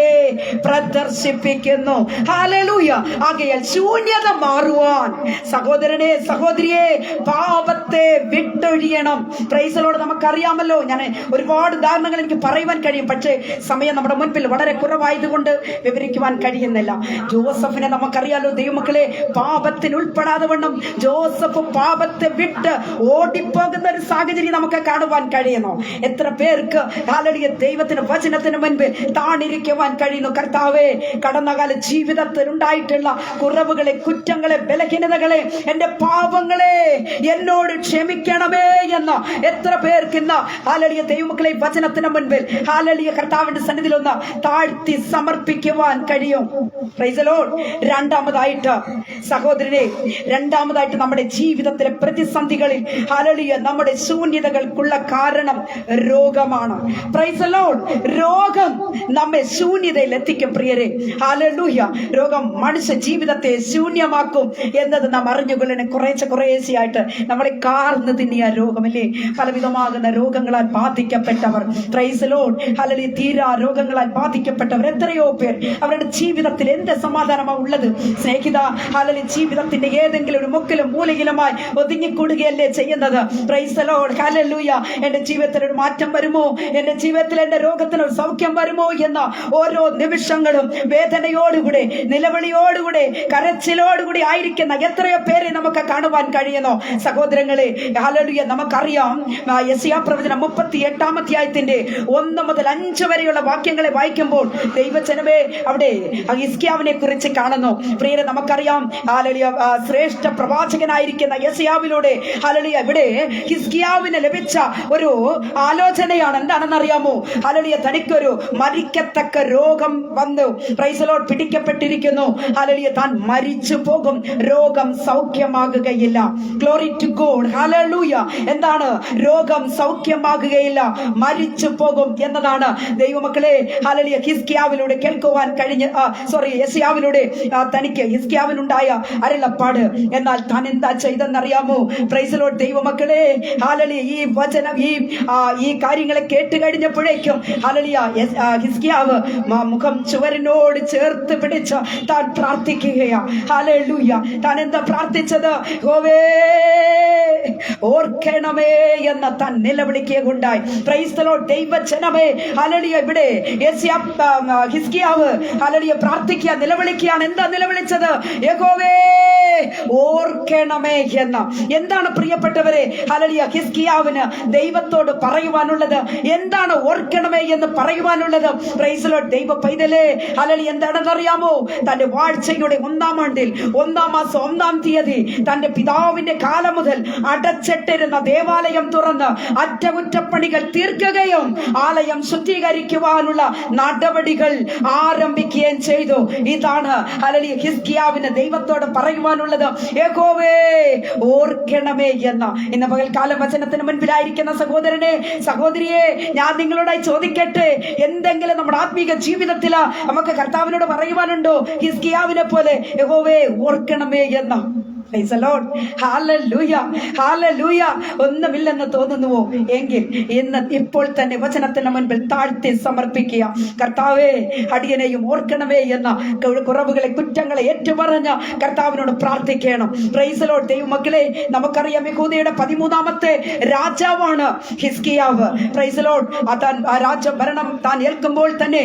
[SPEAKER 1] പ്രദർശിപ്പിക്കുന്നു. ഹല്ലേലൂയ. ആകയാൽ ശൂന്യത മാറുവാൻ സഹോദരനെ, സഹോദരിയെ, പാപത്തെ വിട്ടൊഴിയണം. Price the Lord. നമുക്കറിയാമല്ലോ, ഞാൻ ഒരുപാട് ഉദാഹരണങ്ങൾ എനിക്ക് പറയുവാൻ കഴിയും. പക്ഷേ സമയം നമ്മുടെ മുൻപിൽ വളരെ കുറവായതുകൊണ്ട് വിവരിക്കുവാൻ കഴിയുന്നില്ല. ജോസഫിനെ നമുക്കറിയാലോ ദൈവമക്കളെ. പാപത്തിൽ ഉൾപ്പെടാതെ വണ്ണം ജോസഫ് പാപത്തെ വിട്ട് ഓടിപ്പോകുന്ന ഒരു സാഹചര്യം നമുക്ക് കാണുവാൻ കഴിയുന്നു. എത്ര പേർക്ക് ഹല്ലേലൂയ ദൈവത്തിന് വചനത്തിന് മുൻപിൽ താണിരിക്കുവാൻ കഴിയുന്നു. കർത്താവേ, കടന്നകാല ജീവിതത്തിൽ ഉണ്ടായിട്ടുള്ള കുറവുകളെ, കുറ്റങ്ങളെ, ബലഹീനതകളെ, എന്റെ പാപങ്ങളെ എന്നോട് ക്ഷമിക്കണമേ എന്ന് എത്ര പേർക്ക് ഇന്ന് ഹല്ലേലൂയ ദൈവമക്കളെ വചനത്തിന് മുൻപിൽ ഹല്ലേലൂയ കർത്താവിന്റെ സന്നിധിയിൽ ഒന്ന് താഴ്ത്തി സമർപ്പിക്കുവാൻ കഴിയും. Price the Lord. രണ്ടാമതായിട്ട് സഹോദരനെ, നമ്മുടെ ജീവിതത്തിലെ പ്രതിസന്ധികളിൽ ഹല്ലേലൂയ നമ്മുടെ ശൂന്യതകൾക്കുള്ള കാരണം രോഗമാണ്. Price the Lord. രോഗം നമ്മെ ശൂന്യതയിൽ എത്തിക്കും പ്രിയരെ. ഹല്ലേലൂയ. രോഗം മനുഷ്യ ജീവിതത്തെ ശൂന്യമാക്കും എന്നത് നാം അറിഞ്ഞുകൊള്ളണം. കുറേശ്ശെയായിട്ട് നമ്മളെ കാർന്ന് തിന്നിയ രോഗമല്ലേ, പലവിധമാകുന്ന രോഗങ്ങളാൽ ബാധിക്കപ്പെട്ടവർ. Praise the Lord. ഹല്ലേലൂയ. തീരാ രോഗങ്ങളാൽ ബാധിക്കപ്പെട്ടവർ എത്രയോ പേർ. അവരുടെ ജീവിതത്തിൽ എന്ത് സമാധാനമാണ് ഉള്ളത്? സ്നേഹിത, ഹല്ലേലൂയ, ജീവിതത്തിന്റെ ഏതെങ്കിലും ഒരു മുക്കിലും മൂലയിലുമായി ഒതുങ്ങിക്കൂടുകയല്ലേ ചെയ്യുന്നത്? Price the Lord. ഹല്ലേലൂയ. എന്റെ ജീവിതത്തിൽ ഒരു മാറ്റം വരുമോ? എന്റെ ജീവിതത്തിൽ എന്റെ രോഗത്തിന് ഒരു സൗഖ്യം വരുമോ എന്ന ഓരോ നിമിഷങ്ങളും വേദനയോടുകൂടെ, നിലവിളിയോടുകൂടെ, കരച്ചിലോടുകൂടി ആയിരിക്കുന്ന എത്രയോ പേരെ നമുക്ക് കാണുവാൻ കഴിയുന്നു. സഹോദരങ്ങളെ, ഹല്ലേലൂയ, നമുക്കറിയാം യെശയ്യാ പ്രവചനം 38-ാം അധ്യായത്തിന്റെ 1 മുതൽ 5 വരെയുള്ള വാക്യങ്ങളെ വായിക്കുമ്പോൾ ദൈവജനമേ അവിടെ ഹിസ്കിയാവിനെ കുറിച്ച് കാണുന്നു. പ്രിയരെ, നമുക്കറിയാം ഹല്ലേലൂയ ശ്രേഷ്ഠ പ്രവാചകനായിരിക്കുന്ന യെശയ്യാവിലൂടെ ഹല്ലേലൂയ ഇവിടെ ഹിസ്കിയാവിന് ലഭിച്ച ഒരു ആലോചനയാണ്. എന്താണെന്നറിയാമോ? ഹല്ലേലൂയ, തനിക്കൊരു മരിക്കത്തക്ക രോഗം വന്നു. Praise the Lord. പിടിക്കപ്പെട്ടിരിക്കുന്നു. ഹല്ലേലൂയ, താൻ മരിച്ചു പോകും, രോഗം സൗഖ്യമാകുകയില്ല. Glory to God. ഹല്ലേലൂയ. എന്താണ്? രോഗം സൗഖ്യമാകുകയില്ല, മരിച്ചു പോകും എന്നതാണ് ദൈവമക്കളെ ഹല്ലേലൂയ ഹിസ്കിയാവിലൂടെ കേൾക്കുവാൻ കഴിഞ്ഞ യെശയ്യാവിലൂടെ തനിക്ക് ഹിസ്കിയാവിനുണ്ടായ അരുളപ്പാട്. എന്നാൽ താൻ എന്താ ചെയ്തെന്നറിയാമോ? Praise the lord. ദൈവമക്കളെ, ഹല്ലേലൂയ, ഈ വചനം ഈ കാര്യങ്ങളെ കേട്ട് കഴിഞ്ഞപ്പോഴേക്കും ഹല്ലേലൂയ ഹിസ്കിയാവ് മുഖം ചുവരിനോട് ചേർത്ത് പിടിച്ച് താൻ പ്രാർത്ഥിക്കുകയാ. ഹല്ലേലൂയ. താൻ എന്താ പ്രാർത്ഥിച്ചത്? യഹോവേ, ഓർക്കണമേ എന്ന് താൻ നിലവിളിക്കുകയുണ്ടായി. Praise the Lord. ദൈവജനമേ, ഹല്ലേലൂയ, ഇവിടെ ഹിസ്കിയാവ് ഹല്ലേലൂയ പ്രാർത്ഥിക്കുക, നിലവിളിക്കുകയാണ്. എന്താ നിലവിളിച്ചത്? യഹോവേ, ഓർക്കണമേ എന്ന്. എന്താണ് പ്രിയപ്പെട്ടവരെ ഹല്ലേലൂയ ഹിസ്കിയാവിന് ദൈവത്തോട് പറയുവാനുള്ളത്? എന്താണ് ഓർക്കണമേ എന്ന് പറയുവാനുള്ളത്? Price the Lord. ദൈവ പൈതലേ, ഹല്ലേലൂയ, എന്താണെന്ന് അറിയാമോ? തന്റെ വാഴ്ചയുടെ 1-ാം ആണ്ടിൽ 1-ാം മാസം 1-ാം തീയതി തന്റെ പിതാവിന്റെ കാലം മുതൽ അടച്ചിട്ടിരുന്ന ദേവാലയം തുറന്ന് അറ്റകുറ്റപ്പണികൾ തീർക്കുകയും ആലയം ശുദ്ധീകരിക്കുവാനുള്ള നടപടികൾ ആരംഭിക്കുകയും ചെയ്തു. ഇതാണ് ഹല്ലേലൂയ ഹിസ്കിയാവിന് ദൈവത്തോട് പറയുവാനുള്ളത്. യഹോവേ, ഓർക്കണമേ എന്ന്. ഇന്ന് പകൽക്കാലം വചനത്തിന് മുൻപിലായിരിക്കുന്ന സഹോദരനെ, സഹോദരിയെ, ഞാൻ നിങ്ങളോടായി ചോദിക്കട്ടെ, എന്തെങ്കിലും നമ്മുടെ ആത്മീക ജീവിതത്തിൽ നമുക്ക് കർത്താവിനോട് പറയുവാനുണ്ടോ? ഹിസ്കിയാവിനെ പോലെ യഹോവേ, ഓർക്കണമേ എന്ന്. Praise the Lord. Hallelujah. Hallelujah. ഒന്നുമില്ലെന്ന് തോന്നുന്നുവോ? എങ്കിൽ ഇപ്പോൾ തന്നെ വചനത്തിന് മുൻപിൽ താഴ്ത്തി സമർപ്പിക്കുക. കർത്താവേ, അടിയനെയും ഓർക്കണമേ എന്ന കുറവുകളെ, കുറ്റങ്ങളെ ഏറ്റുപറഞ്ഞ കർത്താവിനോട് പ്രാർത്ഥിക്കണം. Price the lord. ദൈവമക്കളെ, നമുക്കറിയാം യഹൂദയുടെ 13-ാമത്തെ രാജാവാണ് ഹിസ്കിയാവ്. Price the Lord. ആ രാജഭരണം താൻ ഏൽക്കുമ്പോൾ തന്നെ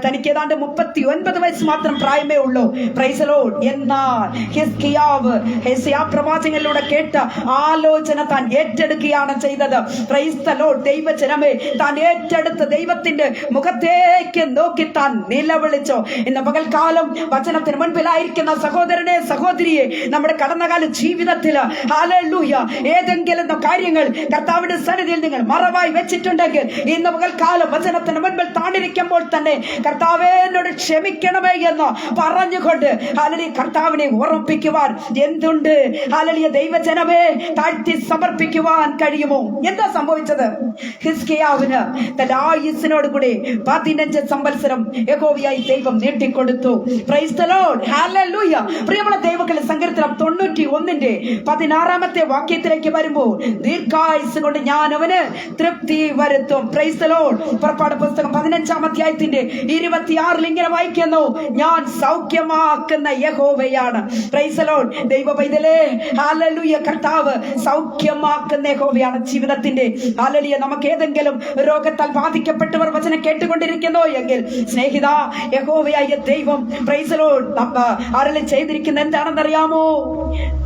[SPEAKER 1] തനിക്ക് ഏതാണ്ട് 39 വയസ്സ് മാത്രം പ്രായമേ ഉള്ളൂ. Price the Lord. എന്നാൽ ഹിസ്കിയാവ് യെശയ്യാ പ്രവാചകനിലൂടെ കേട്ട ആലോചന താൻ ഏറ്റെടുക്കുകയാണ് ചെയ്തത്. Price the Lord. ദൈവജനമേ, താൻ ഏറ്റെടുത്ത് ദൈവത്തിന്റെ മുഖത്തേക്ക് നോക്കി താൻ നിലവിളിച്ചു. ഇന്ന് പകൽക്കാലം വചനത്തിന് മുൻപിലായിരിക്കുന്ന സഹോദരനെ, സഹോദരിയെ, നമ്മുടെ കടന്നകാല ജീവിതത്തിൽ ഹല്ലേലൂയ ഏതെങ്കിലും കാര്യങ്ങൾ കർത്താവിന്റെ സന്നിധിയിൽ നിങ്ങൾ മറവായി വെച്ചിട്ടുണ്ടെങ്കിൽ ഇന്ന് പകൽക്കാലം വചനത്തിന് മുൻപിൽ താണിരിക്കുമ്പോൾ തന്നെ കർത്താവേ, എന്നോട് ക്ഷമിക്കണമേ എന്ന് പറഞ്ഞുകൊണ്ട് ഹല്ലേലൂയ കർത്താവിനെ ഓർമ്മിപ്പിക്കുവാൻ എന്തുണ്ട്? ഹല്ലേലൂയ ദൈവജനമേ, താഴ്ത്തി സമർപ്പിക്കുവാൻ കഴിയുമോ? എന്താ സംഭവിച്ചത്? ഹിസ്കിയാവിന് തന്റെ ആയുസ്സിനോട് കൂടി 15 സംവത്സരം യഹോവയായി ദൈവം നീട്ടിക്കൊടുത്തു. Praise the Lord. ഹല്ലേലൂയ. പ്രിയമുള്ള ദൈവമക്കളെ, സങ്കീർത്തനം 91-ന്റെ 16-ാമത്തെ വാക്യത്തിലേക്ക് വരുമ്പോൾ ദീർഘായുസ് കൊണ്ട് ഞാൻ അവന് തൃപ്തി വരുത്തും. Praise the lord. പുറപ്പാട് പുസ്തകം 15-ാം അധ്യായത്തിന്റെ 26-ൽ ഇങ്ങനെ വായിക്കുന്നു, ഞാൻ സൗഖ്യമാക്കുന്ന യഹോവയാണ്. Praise the Lord. ദൈവ പൈതലേ, ഹല്ലേലൂയ, കർത്താവ് സൗഖ്യമാക്കുന്ന യഹോവയാണ് ജീവിതത്തിന്റെ. ഹല്ലേലൂയ, നമുക്ക് ഏതെങ്കിലും രോഗത്താൽ ബാധിക്കപ്പെട്ടവർ വചനം കേട്ടുകൊണ്ടിരിക്കുന്നോ എങ്കിൽ സ്നേഹിത, യഹോവയായ ദൈവം പ്രൈസ് ദി ലോർഡ് അരുളി ചെയ്തിരിക്കുന്ന എന്താണെന്നറിയാമോ?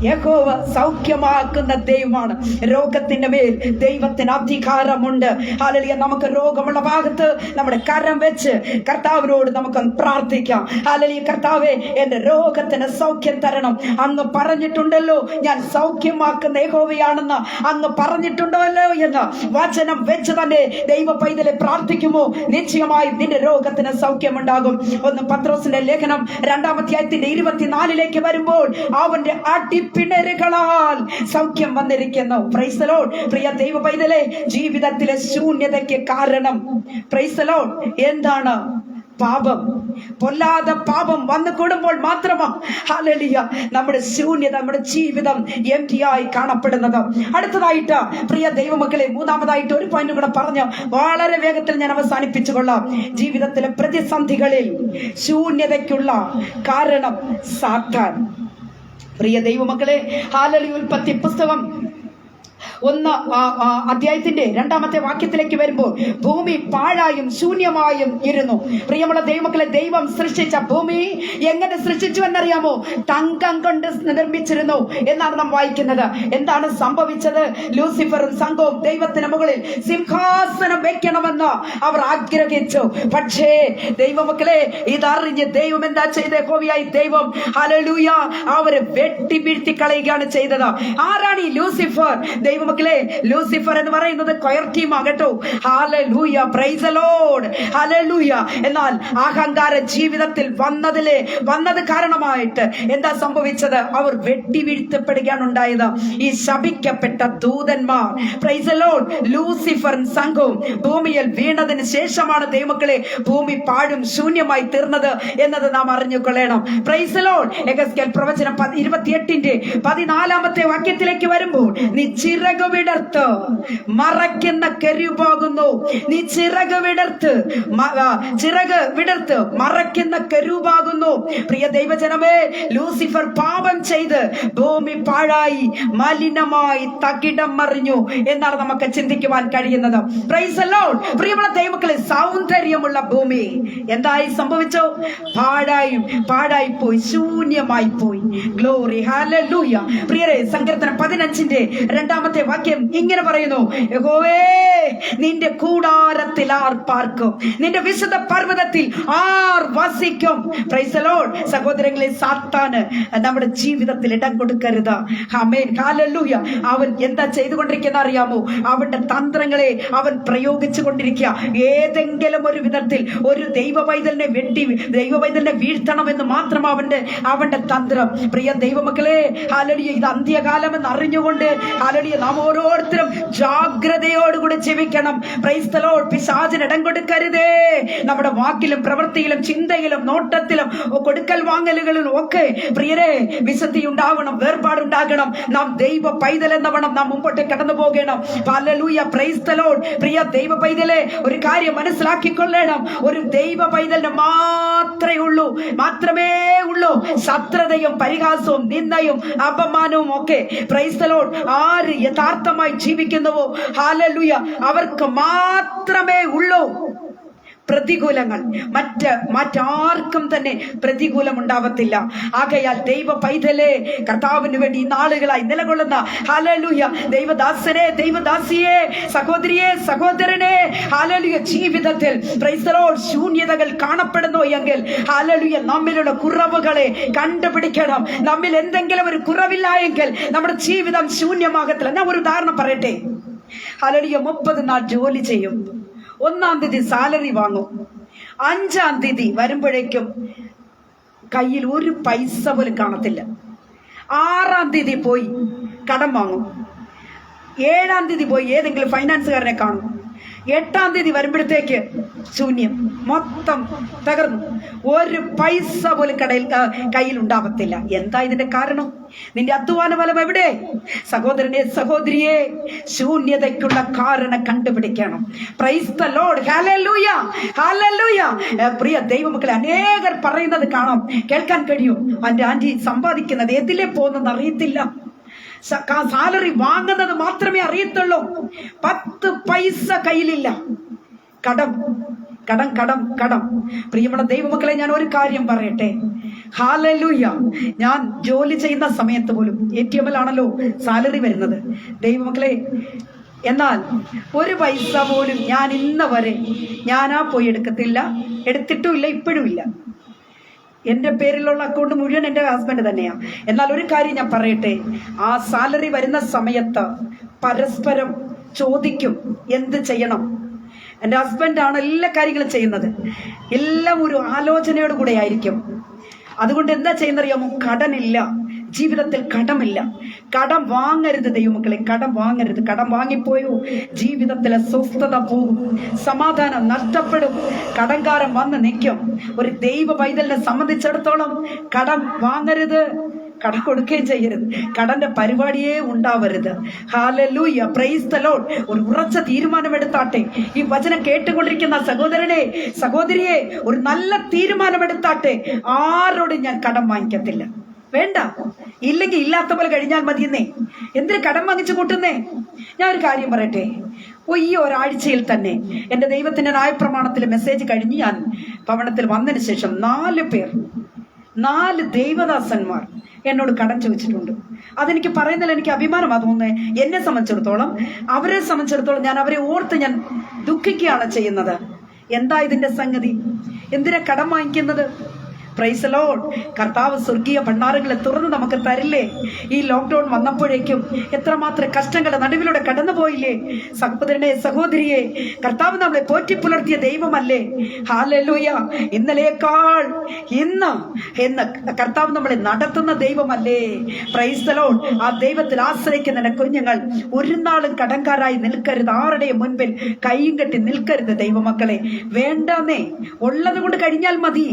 [SPEAKER 1] യഹോവ സൗഖ്യമാക്കുന്ന ദൈവമാണ്. രോഗത്തിന്റെ മേൽ ദൈവത്തിന് അധികാരമുണ്ട്. ഹല്ലേലൂയ, നമുക്ക് രോഗമുള്ള ഭാഗത്ത് നമ്മുടെ കരം വെച്ച് കർത്താവിനോട് നമുക്ക് പ്രാർത്ഥിക്കാം. ഹല്ലേലൂയ, കർത്താവേ, എന്റെ രോഗത്തിന് സൗഖ്യം തരണം. അങ്ങ് പറഞ്ഞിട്ടുണ്ടല്ലോ ഞാൻ സൗഖ്യമാക്കുന്ന യഹോവയാണെന്ന് അങ്ങ് പറഞ്ഞിട്ടുണ്ടല്ലോ എന്ന് വചനം വെച്ച് തന്നെ ദൈവ പൈതലെ പ്രാർത്ഥിക്കുമോ, നിശ്ചയമായും നിന്റെ രോഗത്തിന് സൗഖ്യമുണ്ടാകും. 1 പത്രോസിന്റെ ലേഖനം 2-ാം അധ്യായത്തിന്റെ 24 വരുമ്പോൾ അവന്റെ അടിപ്പിണരുകളാൽ സൗഖ്യം വന്നിരിക്കുന്നു. Price the lord. പ്രിയ ദൈവ പൈതലെ, ജീവിതത്തിലെ ശൂന്യതയ്ക്ക് കാരണം പ്രൈസ് ദി ലോർഡ് എന്താണ്? പാപം. പൊല്ലാതെ പാപം വന്നു കൂടുമ്പോൾ മാത്രമാണ് ഹല്ലേലൂയ നമ്മുടെ ശൂന്യത, നമ്മുടെ ജീവിതം എംപ്റ്റിയായി കാണപ്പെടുന്നത്. അടുത്തതായിട്ട് പ്രിയ ദൈവമക്കളെ, മൂന്നാമതായിട്ട് ഒരു പോയിന്റ് കൂടെ പറഞ്ഞ് വളരെ വേഗത്തിൽ ഞാൻ അവസാനിപ്പിച്ചു കൊള്ളാം. ജീവിതത്തിലെ പ്രതിസന്ധികളിൽ ശൂന്യതയ്ക്കുള്ള കാരണം സാത്താൻ. പ്രിയ ദൈവമക്കളെ, ഹല്ലേലൂയ, ഉൽപ്പത്തി പുസ്തകം 1 അധ്യായത്തിന്റെ 2-ാമത്തെ വാക്യത്തിലേക്ക് വരുമ്പോൾ ഭൂമി പാഴായും ശൂന്യമായും ഇരുന്നു. പ്രിയമുള്ള ദൈവമക്കളെ, ദൈവം സൃഷ്ടിച്ച ഭൂമി എങ്ങനെ സൃഷ്ടിച്ചു എന്നറിയാമോ? തങ്കം കൊണ്ട് നിർമ്മിച്ചിരുന്നു എന്നാണ് നാം വായിക്കുന്നത്. എന്താണ് സംഭവിച്ചത്? ലൂസിഫറും സംഘവും ദൈവത്തിന് മുകളിൽ സിംഹാസനം വെക്കണമെന്ന് അവർ ആഗ്രഹിച്ചു. പക്ഷേ ദൈവമക്കളെ, ഇതറിഞ്ഞ് ദൈവം എന്താ ചെയ്ത്? യഹോവയായ ദൈവം ഹല്ലേലൂയ അവരെ വെട്ടി വീഴ്ത്തി കളയുകയാണ് ചെയ്തത്. ആരാണ് ഈ ലൂസിഫർ? ദൈവമക്കളെ, ലൂസിഫർ എന്ന് പറയുന്നത് കൊയർ ടീം ആകട്ടോ. ഹല്ലേലൂയ, പ്രൈസ് ദി ലോർഡ്, ഹല്ലേലൂയ. എന്നാൽ അഹങ്കാര ജീവിതത്തിൽ വന്നത് കാരണമായിട്ട് എന്താ സംഭവിച്ചത്? അവർ വെട്ടി വീഴ്ത്തപ്പെടുകയാണ് ഉണ്ടായത്. ഈ ശപിക്കപ്പെട്ട ദൂതന്മാർ പ്രൈസ് ദി ലോർഡ് ലൂസിഫറും സംഘവും ഭൂമിയിൽ വീണതിന് ശേഷമാണ് ദൈവമക്കളെ ഭൂമി പാഴും ശൂന്യമായി തീർന്നത് എന്നത് നാം അറിഞ്ഞുകൊള്ളണം. Praise the lord. യെഹെസ്കേൽ പ്രവചനം 28-ന്റെ 14-ാമത്തെ വാക്യത്തിലേക്ക് വരുമ്പോൾ നീ ചിറക് വിടർത്ത് മറയ്ക്കുന്ന കെരൂബാകുന്നു. നീ ചിറക് വിടർത്ത് മറയ്ക്കുന്ന കെരൂബാകുന്നു. പ്രിയ ദൈവജനമേ, ലൂസിഫർ പാപം ചെയ്ത് ഭൂമി പാഴായി മലിനമായി തകിടം മറിഞ്ഞു എന്നാണ് നമുക്ക് ചിന്തിക്കുവാൻ കഴിയുന്നത്. Price the Lord. പ്രിയമുള്ള ദൈവമക്കളെ, സൗന്ദര്യമുള്ള ഭൂമി എന്തായി സംഭവിച്ചോ? പാഴായി പോയി, ശൂന്യമായി പോയി. Glory, hallelujah. പ്രിയരെ, സങ്കീർത്തനം 15-ന്റെ 2-ാമത്തെ വാക്യം ഇങ്ങനെ പറയുന്നു: യഹോവേ, നിന്റെ കൂടാരത്തിൽ ആർ പാർക്കും? നിന്റെ വിശുദ്ധ പർവ്വതത്തിൽ ആർ വസിക്കും? Price the Lord. സഹോദരങ്ങളെ, സാത്താന് നമ്മുടെ ജീവിതത്തിൽ ഇടം കൊടുക്കരുത്. ആമേൻ, ഹല്ലേലൂയ. അവൻ എന്താ ചെയ്തുകൊണ്ടിരിക്കുന്ന അറിയാമോ? അവന്റെ തന്ത്രങ്ങളെ അവൻ പ്രയോഗിച്ചു കൊണ്ടിരിക്കുക. ഏതെങ്കിലും ഒരു വിധത്തിൽ ഒരു ദൈവവൈതലിനെ വീഴ്ത്തണമെന്ന് മാത്രം അവന്റെ തന്ത്രം. പ്രിയ ദൈവമക്കളെ, ഹല്ലേലൂയ, ഇത് അന്ത്യകാലം എന്ന് അറിഞ്ഞുകൊണ്ട് ഹല്ലേലൂയ നാം ഓരോരുത്തരും ജാഗ്രതയോടുകൂടി ജീവിക്കണം. Price the Lord. പിശാചിന് ഇടം കൊടുക്കരുതേ. നമ്മുടെ വാക്കിലും പ്രവൃത്തിയിലും ചിന്തയിലും നോട്ടത്തിലും കൊടുക്കൽ വാങ്ങലുകളിലും ഒക്കെ പ്രിയരെ വിശുദ്ധി ഉണ്ടാവണം, വേർപാടുണ്ടാകണം. നാം ദൈവ പൈതൽ എന്നവണ്ണം നാം മുമ്പോട്ട് കടന്നു പോകണം. ഹല്ലേലൂയ, പ്രൈസ് ദി ലോർഡ്. പ്രിയ ദൈവ പൈതലെ, ഒരു കാര്യം മനസ്സിലാക്കിക്കൊള്ളണം. ഒരു ദൈവ പൈതലിന് മാത്രമേ ഉള്ളൂ ശത്രുതയും പരിഹാസവും നിന്ദയും അപമാനവും ഒക്കെ. Price the Lord. ആര് യഥാർത്ഥമായി ജീവിക്കുന്നുവോ ഹല്ലേലൂയ അവർക്ക് മാത്രമേ ഉള്ളൂ പ്രതികൂലങ്ങൾ. മറ്റാർക്കും തന്നെ പ്രതികൂലം ഉണ്ടാവത്തില്ല. ആകയാൽ ദൈവ പൈതലേ, കർത്താവിന് വേണ്ടി നാളുകളായി നിലകൊള്ളുന്ന ഹല്ലേലൂയ ദൈവദാസനെ, ദൈവദാസിയെ, സഹോദരിയെ, സഹോദരനെ, ഹല്ലേലൂയ ജീവിതത്തിൽ പ്രൈസ് ദി ലോർഡ് ശൂന്യതകൾ കാണപ്പെടുന്നു എങ്കിൽ ഹല്ലേലൂയ നമ്മിലുള്ള കുറവുകളെ കണ്ടുപിടിക്കണം. നമ്മിൽ എന്തെങ്കിലും ഒരു കുറവില്ല എങ്കിൽ നമ്മുടെ ജീവിതം ശൂന്യമാകത്തില്ല. ഞാൻ ഒരു ഉദാഹരണം പറയട്ടെ. ഹല്ലേലൂയ 30 നാൾ ജോലി ചെയ്യും. 1-ാം തീയതി സാലറി വാങ്ങും. 5-ാം തീയതി വരുമ്പോഴേക്കും കയ്യിൽ ഒരു പൈസ പോലും കാണത്തില്ല. 6-ാം തീയതി പോയി കടം വാങ്ങും. 7-ാം തീയതി പോയി ഏതെങ്കിലും ഫൈനാൻസുകാരനെ കാണും. 8-ാം തീയതി വരുമ്പോഴത്തേക്ക് ശൂന്യം, മൊത്തം തകർന്നു. ഒരു പൈസ പോലും കയ്യിൽ ഉണ്ടാവത്തില്ല. എന്താ ഇതിന്റെ കാരണം? നിന്റെ അധ്വാന ഫലം എവിടെ? സഹോദരനെ, സഹോദരിയെ, ശൂന്യതയ്ക്കുള്ള കാരണം കണ്ടുപിടിക്കണം. Praise the Lord. ഹല്ലേലൂയ, ഹല്ലേലൂയ. പ്രിയ ദൈവമക്കളെ, അനേകർ പറയുന്നത് കാണാം, കേൾക്കാൻ കഴിയും. എൻ്റെ ആന്റി സമ്പാദിക്കുന്നത് എതിലെ പോകുന്നെന്ന് അറിയത്തില്ല, സാലറി വാങ്ങുന്നത് മാത്രമേ അറിയത്തുള്ളൂ, 10 പൈസ കയ്യിലില്ല, കടം കടം കടം കടം. പ്രിയമുള്ള ദൈവമക്കളെ, ഞാൻ ഒരു കാര്യം പറയട്ടെ. ഹല്ലേലൂയ. ഞാൻ ജോലി ചെയ്യുന്ന സമയത്ത് പോലും ATM-ലാണല്ലോ സാലറി വരുന്നത് ദൈവമക്കളെ. എന്നാൽ 1 പൈസ പോലും ഞാൻ ഇന്ന് വരെ ഞാനാ പോയി എടുക്കത്തില്ല, എടുത്തിട്ടുമില്ല, ഇപ്പോഴും ഇല്ല. എൻ്റെ പേരിലുള്ള അക്കൗണ്ട് മുഴുവൻ എൻ്റെ ഹസ്ബൻഡ് തന്നെയാണ്. എന്നാൽ ഒരു കാര്യം ഞാൻ പറയട്ടെ, ആ സാലറി വരുന്ന സമയത്ത് പരസ്പരം ചോദിക്കും എന്ത് ചെയ്യണം. എൻ്റെ ഹസ്ബൻഡാണ് എല്ലാ കാര്യങ്ങളും ചെയ്യുന്നത്, എല്ലാം ഒരു ആലോചനയോട് കൂടെ ആയിരിക്കും. അതുകൊണ്ട് എന്താ ചെയ്യുന്നറിയാമോ? കടനില്ല, ജീവിതത്തിൽ കടമില്ല. കടം വാങ്ങരുത് ദൈവമക്കളെ, കടം വാങ്ങരുത്. കടം വാങ്ങിപ്പോയോ ജീവിതത്തിലെ സ്വസ്ഥത പോകും, സമാധാനം നഷ്ടപ്പെടും, കടംകാരൻ വന്ന് നിൽക്കും. ഒരു ദൈവ പൈതലിനെ സംബന്ധിച്ചിടത്തോളം കടം വാങ്ങരുത്, കടം കൊടുക്കുകയും ചെയ്യരുത്, കടന്റെ പരിപാടിയേ ഉണ്ടാവരുത്. Hallelujah, praise the Lord. ഒരു ഉറച്ച തീരുമാനമെടുത്താട്ടെ. ഈ വചനം കേട്ടുകൊണ്ടിരിക്കുന്ന സഹോദരനെ, സഹോദരിയെ, ഒരു നല്ല തീരുമാനമെടുത്താട്ടെ. ആരോടും ഞാൻ കടം വാങ്ങിക്കത്തില്ല. വേണ്ട, ഇല്ലെങ്കിൽ ഇല്ലാത്ത പോലെ കഴിഞ്ഞാൽ മതിയെന്നേ. എന്തിന് കടം വാങ്ങിച്ചു കൂട്ടുന്നേ? ഞാൻ ഒരു കാര്യം പറയട്ടെ. ഈ ഒരാഴ്ചയിൽ തന്നെ എൻ്റെ ദൈവത്തിന്റെ ന്യായപ്രമാണത്തിലെ മെസ്സേജ് കഴിഞ്ഞ് ഞാൻ ഭവനത്തിൽ വന്നതിന് ശേഷം 4 ദൈവദാസന്മാർ എന്നോട് കടം ചോദിച്ചിട്ടുണ്ട്. അതെനിക്ക് പറയുന്നതിൽ എനിക്ക് അഭിമാനമാണ് തോന്നുന്നത്. എന്നെ സംബന്ധിച്ചിടത്തോളം, അവരെ സംബന്ധിച്ചിടത്തോളം ഞാൻ അവരെ ഓർത്ത് ഞാൻ ദുഃഖിക്കുകയാണ് ചെയ്യുന്നത്. എന്താ ഇതിന്റെ സംഗതി? എന്തിനാ കടം വാങ്ങിക്കുന്നത്? Price the Lord. കർത്താവ് സ്വർഗീയ ഭണ്ഡാരങ്ങളെ തുറന്ന് നമുക്ക് തരില്ലേ? ഈ ലോക്ക്ഡൌൺ വന്നപ്പോഴേക്കും എത്രമാത്രം കഷ്ടങ്ങളുടെ നടുവിലൂടെ കടന്നുപോയില്ലേ? സഹോദരനെ, സഹോദരിയെ, കർത്താവ് നമ്മളെ പോറ്റി പുലർത്തിയ ദൈവമല്ലേ? ഹല്ലേലൂയ. ഇന്നലേക്കാൾ ഇന്ന് കർത്താവ് നമ്മളെ നടത്തുന്ന ദൈവമല്ലേ? Price the Lord. ആ ദൈവത്തിൽ ആശ്രയിക്കുന്ന കുഞ്ഞുങ്ങൾ ഒരു നാളും കടംകാരായി നിൽക്കരുത്, ആരുടെയും മുൻപിൽ കൈയും കെട്ടി നിൽക്കരുത് ദൈവമക്കളെ. വേണ്ടെന്നേ, ഉള്ളത് കൊണ്ട് കഴിഞ്ഞാൽ മതി.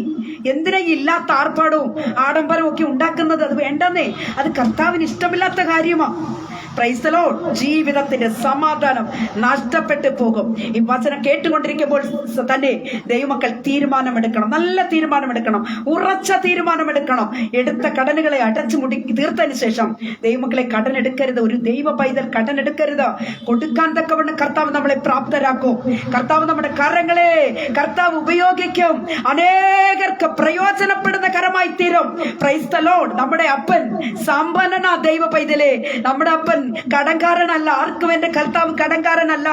[SPEAKER 1] എന്തിനാ ഇല്ലാത്ത ആർപ്പാടവും ആഡംബരവും ഒക്കെ ഉണ്ടാക്കുന്നത്? അത് വേണ്ടെന്നേ, അത് കർത്താവിന് ഇഷ്ടമില്ലാത്ത കാര്യമാണ്. Price the Lord. ജീവിതത്തിന്റെ സമാധാനം നഷ്ടപ്പെട്ടു പോകും. ഈ വചനം കേട്ടുകൊണ്ടിരിക്കുമ്പോൾ തന്നെ ദൈവമക്കൾ തീരുമാനമെടുക്കണം, നല്ല തീരുമാനമെടുക്കണം, ഉറച്ച തീരുമാനമെടുക്കണം. എടുത്ത കടനുകളെ അടച്ചു മുടുക്കി തീർത്തതിന് ശേഷം ദൈവമക്കളെ കടനെടുക്കരുത്. ഒരു ദൈവ പൈതൽ കടനെടുക്കരുത്. കൊടുക്കാൻ തക്കവണ്ണം കർത്താവ് നമ്മളെ പ്രാപ്തരാക്കും. കർത്താവ് നമ്മുടെ കരങ്ങളെ കർത്താവ് ഉപയോഗിക്കും. അനേകർക്ക് പ്രയോജനപ്പെടുന്ന കരമായി തീരും. Price the Lord. നമ്മുടെ അപ്പൻ സമ്പന്നനാ ദൈവ പൈതലേ. നമ്മുടെ അപ്പൻ കടംകാരനല്ല. ആർക്കും എന്റെ കർത്താവ് കടംകാരനല്ല.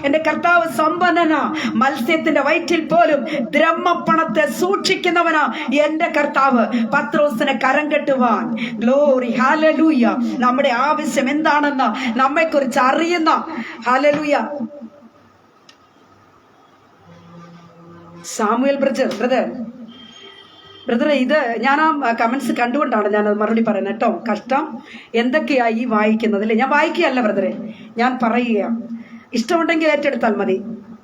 [SPEAKER 1] എന്റെ കർത്താവ് സമ്പന്നനാ. മത്സ്യത്തിന്റെ വയറ്റിൽ പോലും ദ്രഹ്മപ്പണത്തെ സൂക്ഷിക്കുന്നവനാ എന്റെ കർത്താവ്. പത്രോസിനെ കരം കെട്ടുവാൻ. Glory, hallelujah. നമ്മുടെ ആവശ്യം എന്താണെന്ന് നമ്മെ കുറിച്ച് അറിയുന്ന, ഹല്ലേലൂയ, സാമുവേൽ ബ്രദർ, ഇത് ഞാൻ ആ കമന്റ്സ് കണ്ടുകൊണ്ടാണ് ഞാനത് മറുപടി പറയുന്നത് കേട്ടോ. കഷ്ടം എന്തൊക്കെയാ ഈ വായിക്കുന്നത് അല്ലേ? ഞാൻ വായിക്കുകയല്ല ബ്രദറെ, ഞാൻ പറയുകയാണ്. ഇഷ്ടമുണ്ടെങ്കിൽ ഏറ്റെടുത്താൽ മതി,